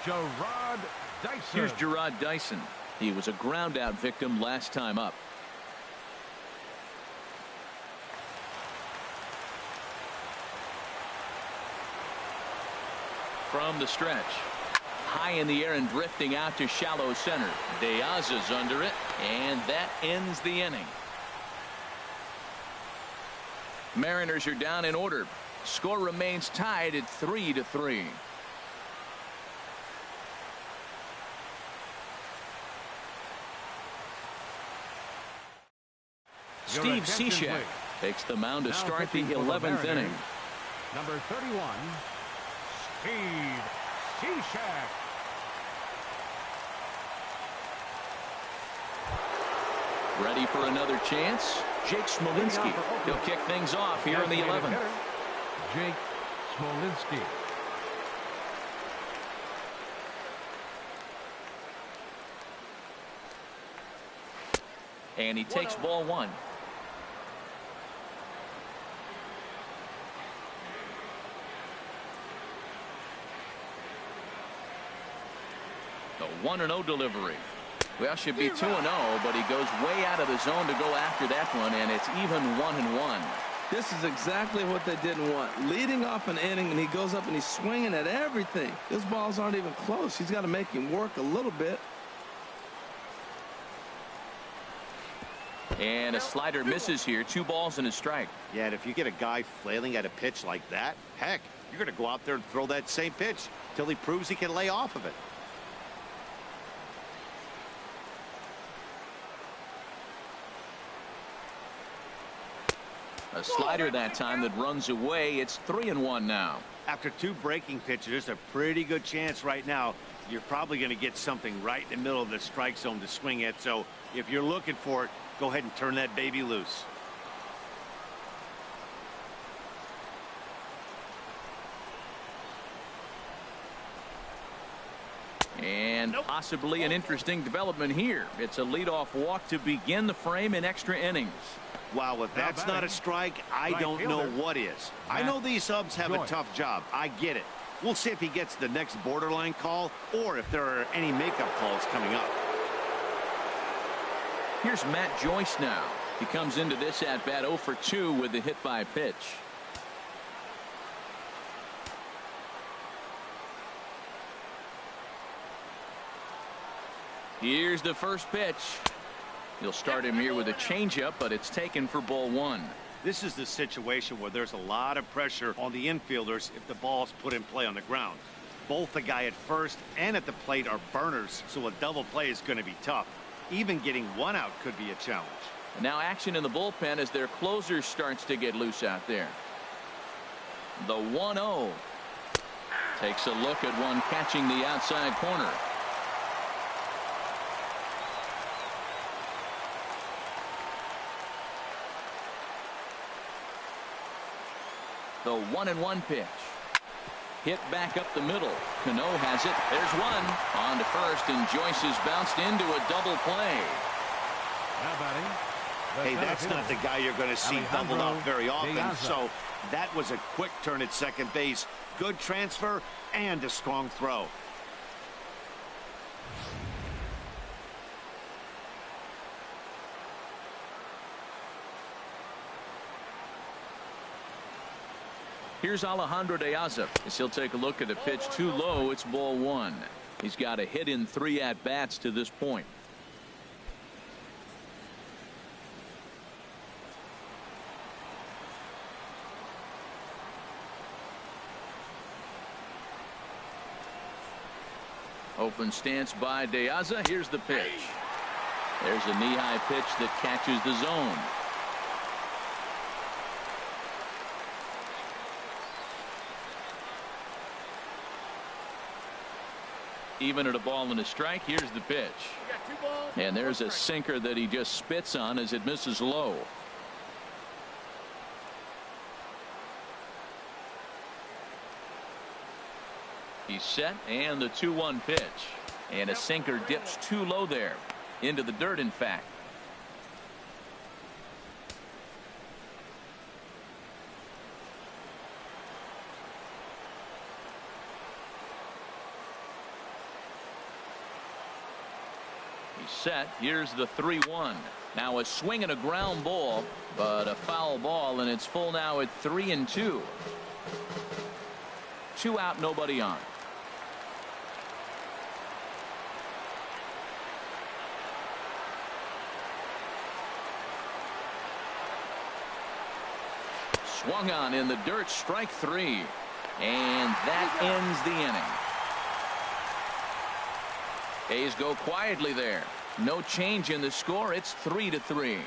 Gerard Dyson. Here's Gerard Dyson. He was a ground out victim last time up. From the stretch. High in the air and drifting out to shallow center. Diaz's under it, and that ends the inning. Mariners are down in order. Score remains tied at 3-3. Steve Cishek takes the mound to start the 11th inning. Number 31, Steve Cishek. Ready for another chance. Jake Smolinski. He'll kick things off here in the 11th. Jake Smolinski. And he takes ball 1. The 1-0 delivery. Well, should be 2-0, but he goes way out of the zone to go after that one, and it's even 1-1. This is exactly what they didn't want. Leading off an inning, and he goes up and he's swinging at everything. Those balls aren't even close. He's got to make him work a little bit. And a slider misses here. 2 balls and a strike. Yeah, and if you get a guy flailing at a pitch like that, heck, you're going to go out there and throw that same pitch till he proves he can lay off of it. A slider that time that runs away. It's 3-1 now. After 2 breaking pitches, there's a pretty good chance right now you're probably going to get something right in the middle of the strike zone to swing at. So if you're looking for it, go ahead and turn that baby loose. And possibly an interesting development here. It's a leadoff walk to begin the frame in extra innings. Wow, if that's not a strike, I don't know what is. I know these subs have a tough job. I get it. We'll see if he gets the next borderline call or if there are any makeup calls coming up. Here's Matt Joyce now. He comes into this at bat 0 for 2 with the hit by pitch. Here's the first pitch. He'll start him here with a changeup, but it's taken for ball 1. This is the situation where there's a lot of pressure on the infielders if the ball's put in play on the ground. Both the guy at first and at the plate are burners, so a double play is going to be tough. Even getting 1 out could be a challenge. And now action in the bullpen as their closer starts to get loose out there. The 1-0. Takes a look at one catching the outside corner. The 1-1 pitch. Hit back up the middle. Cano has it. There's one. On to first, and Joyce is bounced into a double play. Hey, that's not the guy you're going to see doubled out very often. So that was a quick turn at second base. Good transfer and a strong throw. Here's Alejandro De Aza as he'll take a look at the pitch too low. It's ball 1. He's got a hit in 3 at-bats to this point. Open stance by De Aza. Here's the pitch. There's a knee-high pitch that catches the zone. Even at a ball and a strike, here's the pitch. And there's a sinker that he just spits on as it misses low. He's set, and the 2-1 pitch. And a sinker dips too low there. Into the dirt, in fact. He's set. Here's the 3-1. Now a swing and a ground ball, but a foul ball, and it's full now at 3-2. 2 out, nobody on. Swung on in the dirt, strike 3. And that ends the inning. A's go quietly there. No change in the score. It's 3-3.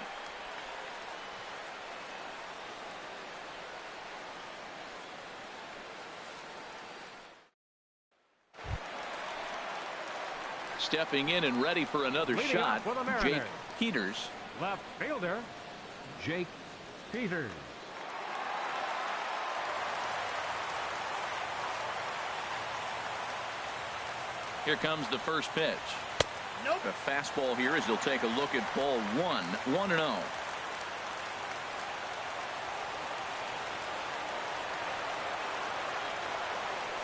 Stepping in and ready for another shot, Jake Peters. Left fielder, Jake Peters. Here comes the first pitch. Nope. A fastball here as he'll take a look at ball 1. 1-0.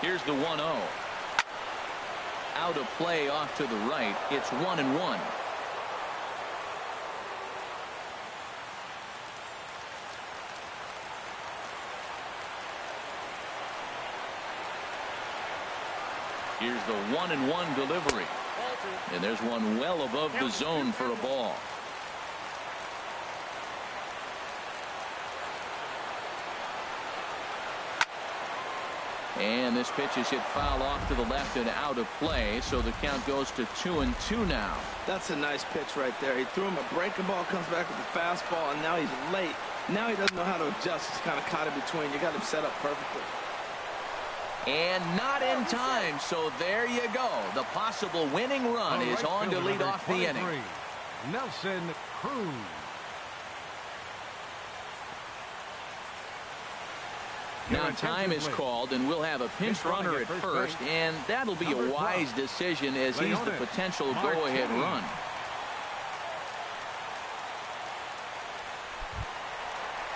Here's the 1-0. Out of play off to the right. It's 1-1. Here's the 1-1 delivery. And there's one well above the zone for a ball. And this pitch is hit foul off to the left and out of play, so the count goes to 2-2 now. That's a nice pitch right there. He threw him a breaking ball, comes back with a fastball, and now he's late. Now he doesn't know how to adjust. He's kind of caught in between. You got him set up perfectly. And not in time, so there you go. The possible winning run is on to lead off the inning. Nelson Cruz. Now time is called, and we'll have a pinch runner at first, and that'll be a wise decision as he's the potential go-ahead run.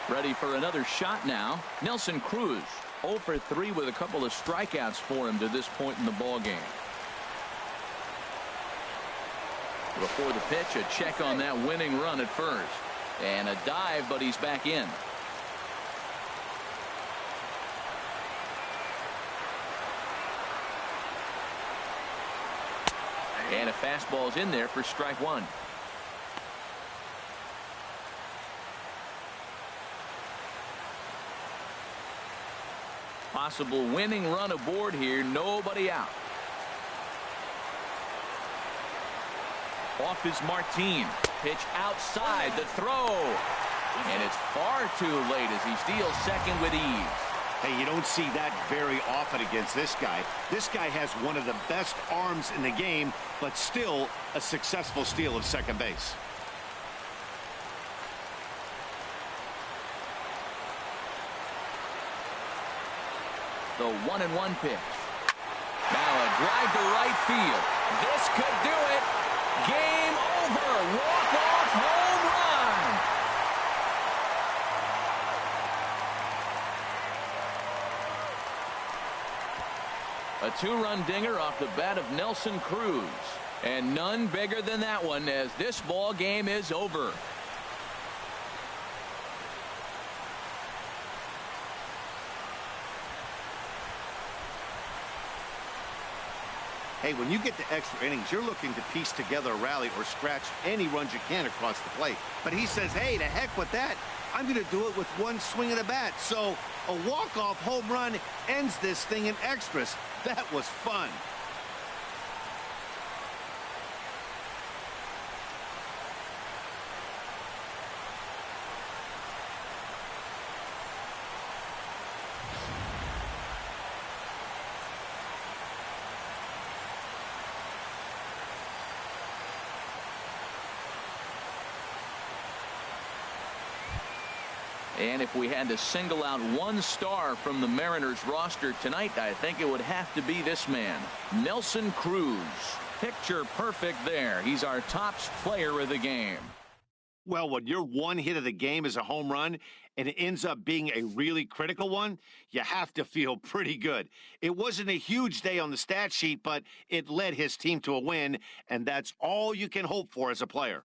Ready for another shot now. Nelson Cruz. 0 for 3 with a couple of strikeouts for him to this point in the ball game. Before the pitch, a check on that winning run at first. And a dive, but he's back in. And a fastball's in there for strike 1. Possible winning run aboard here. Nobody out. Off is Martin. Pitch outside the throw. And it's far too late as he steals second with ease. Hey, you don't see that very often against this guy. This guy has one of the best arms in the game, but still a successful steal of second base. The 1-1 pitch. Now a drive to right field. This could do it. Game over. Walk-off home run. A 2-run dinger off the bat of Nelson Cruz. And none bigger than that one as this ball game is over. Hey, when you get to extra innings, you're looking to piece together a rally or scratch any runs you can across the plate. But he says, hey, to heck with that. I'm going to do it with one swing of the bat. So a walk-off home run ends this thing in extras. That was fun. And if we had to single out one star from the Mariners roster tonight, I think it would have to be this man, Nelson Cruz. Picture perfect there. He's our top player of the game. Well, when your one hit of the game is a home run and it ends up being a really critical one, you have to feel pretty good. It wasn't a huge day on the stat sheet, but it led his team to a win, and that's all you can hope for as a player.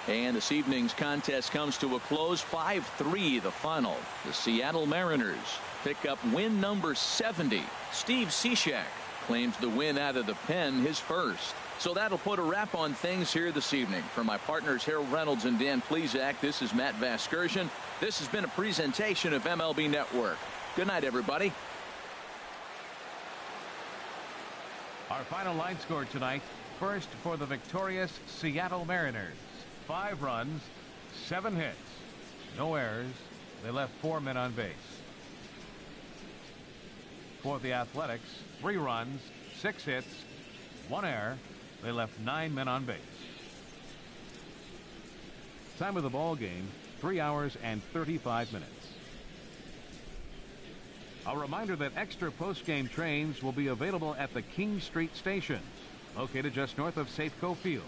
And this evening's contest comes to a close. 5-3 the final. The Seattle Mariners pick up win number 70. Steve Cishek claims the win out of the pen, his first. So that'll put a wrap on things here this evening. For my partners Harold Reynolds and Dan Plesac, this is Matt Vasgersian. This has been a presentation of MLB Network. Good night, everybody. Our final line score tonight. First for the victorious Seattle Mariners. 5 runs, 7 hits, no errors. They left 4 men on base. For the Athletics, 3 runs, 6 hits, 1 error. They left 9 men on base. Time of the ball game, 3 hours and 35 minutes. A reminder that extra post-game trains will be available at the King Street stations, located just north of Safeco Field.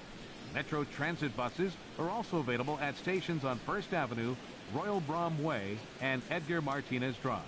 Metro Transit buses are also available at stations on First Avenue, Royal Brom Way, and Edgar Martinez Drive.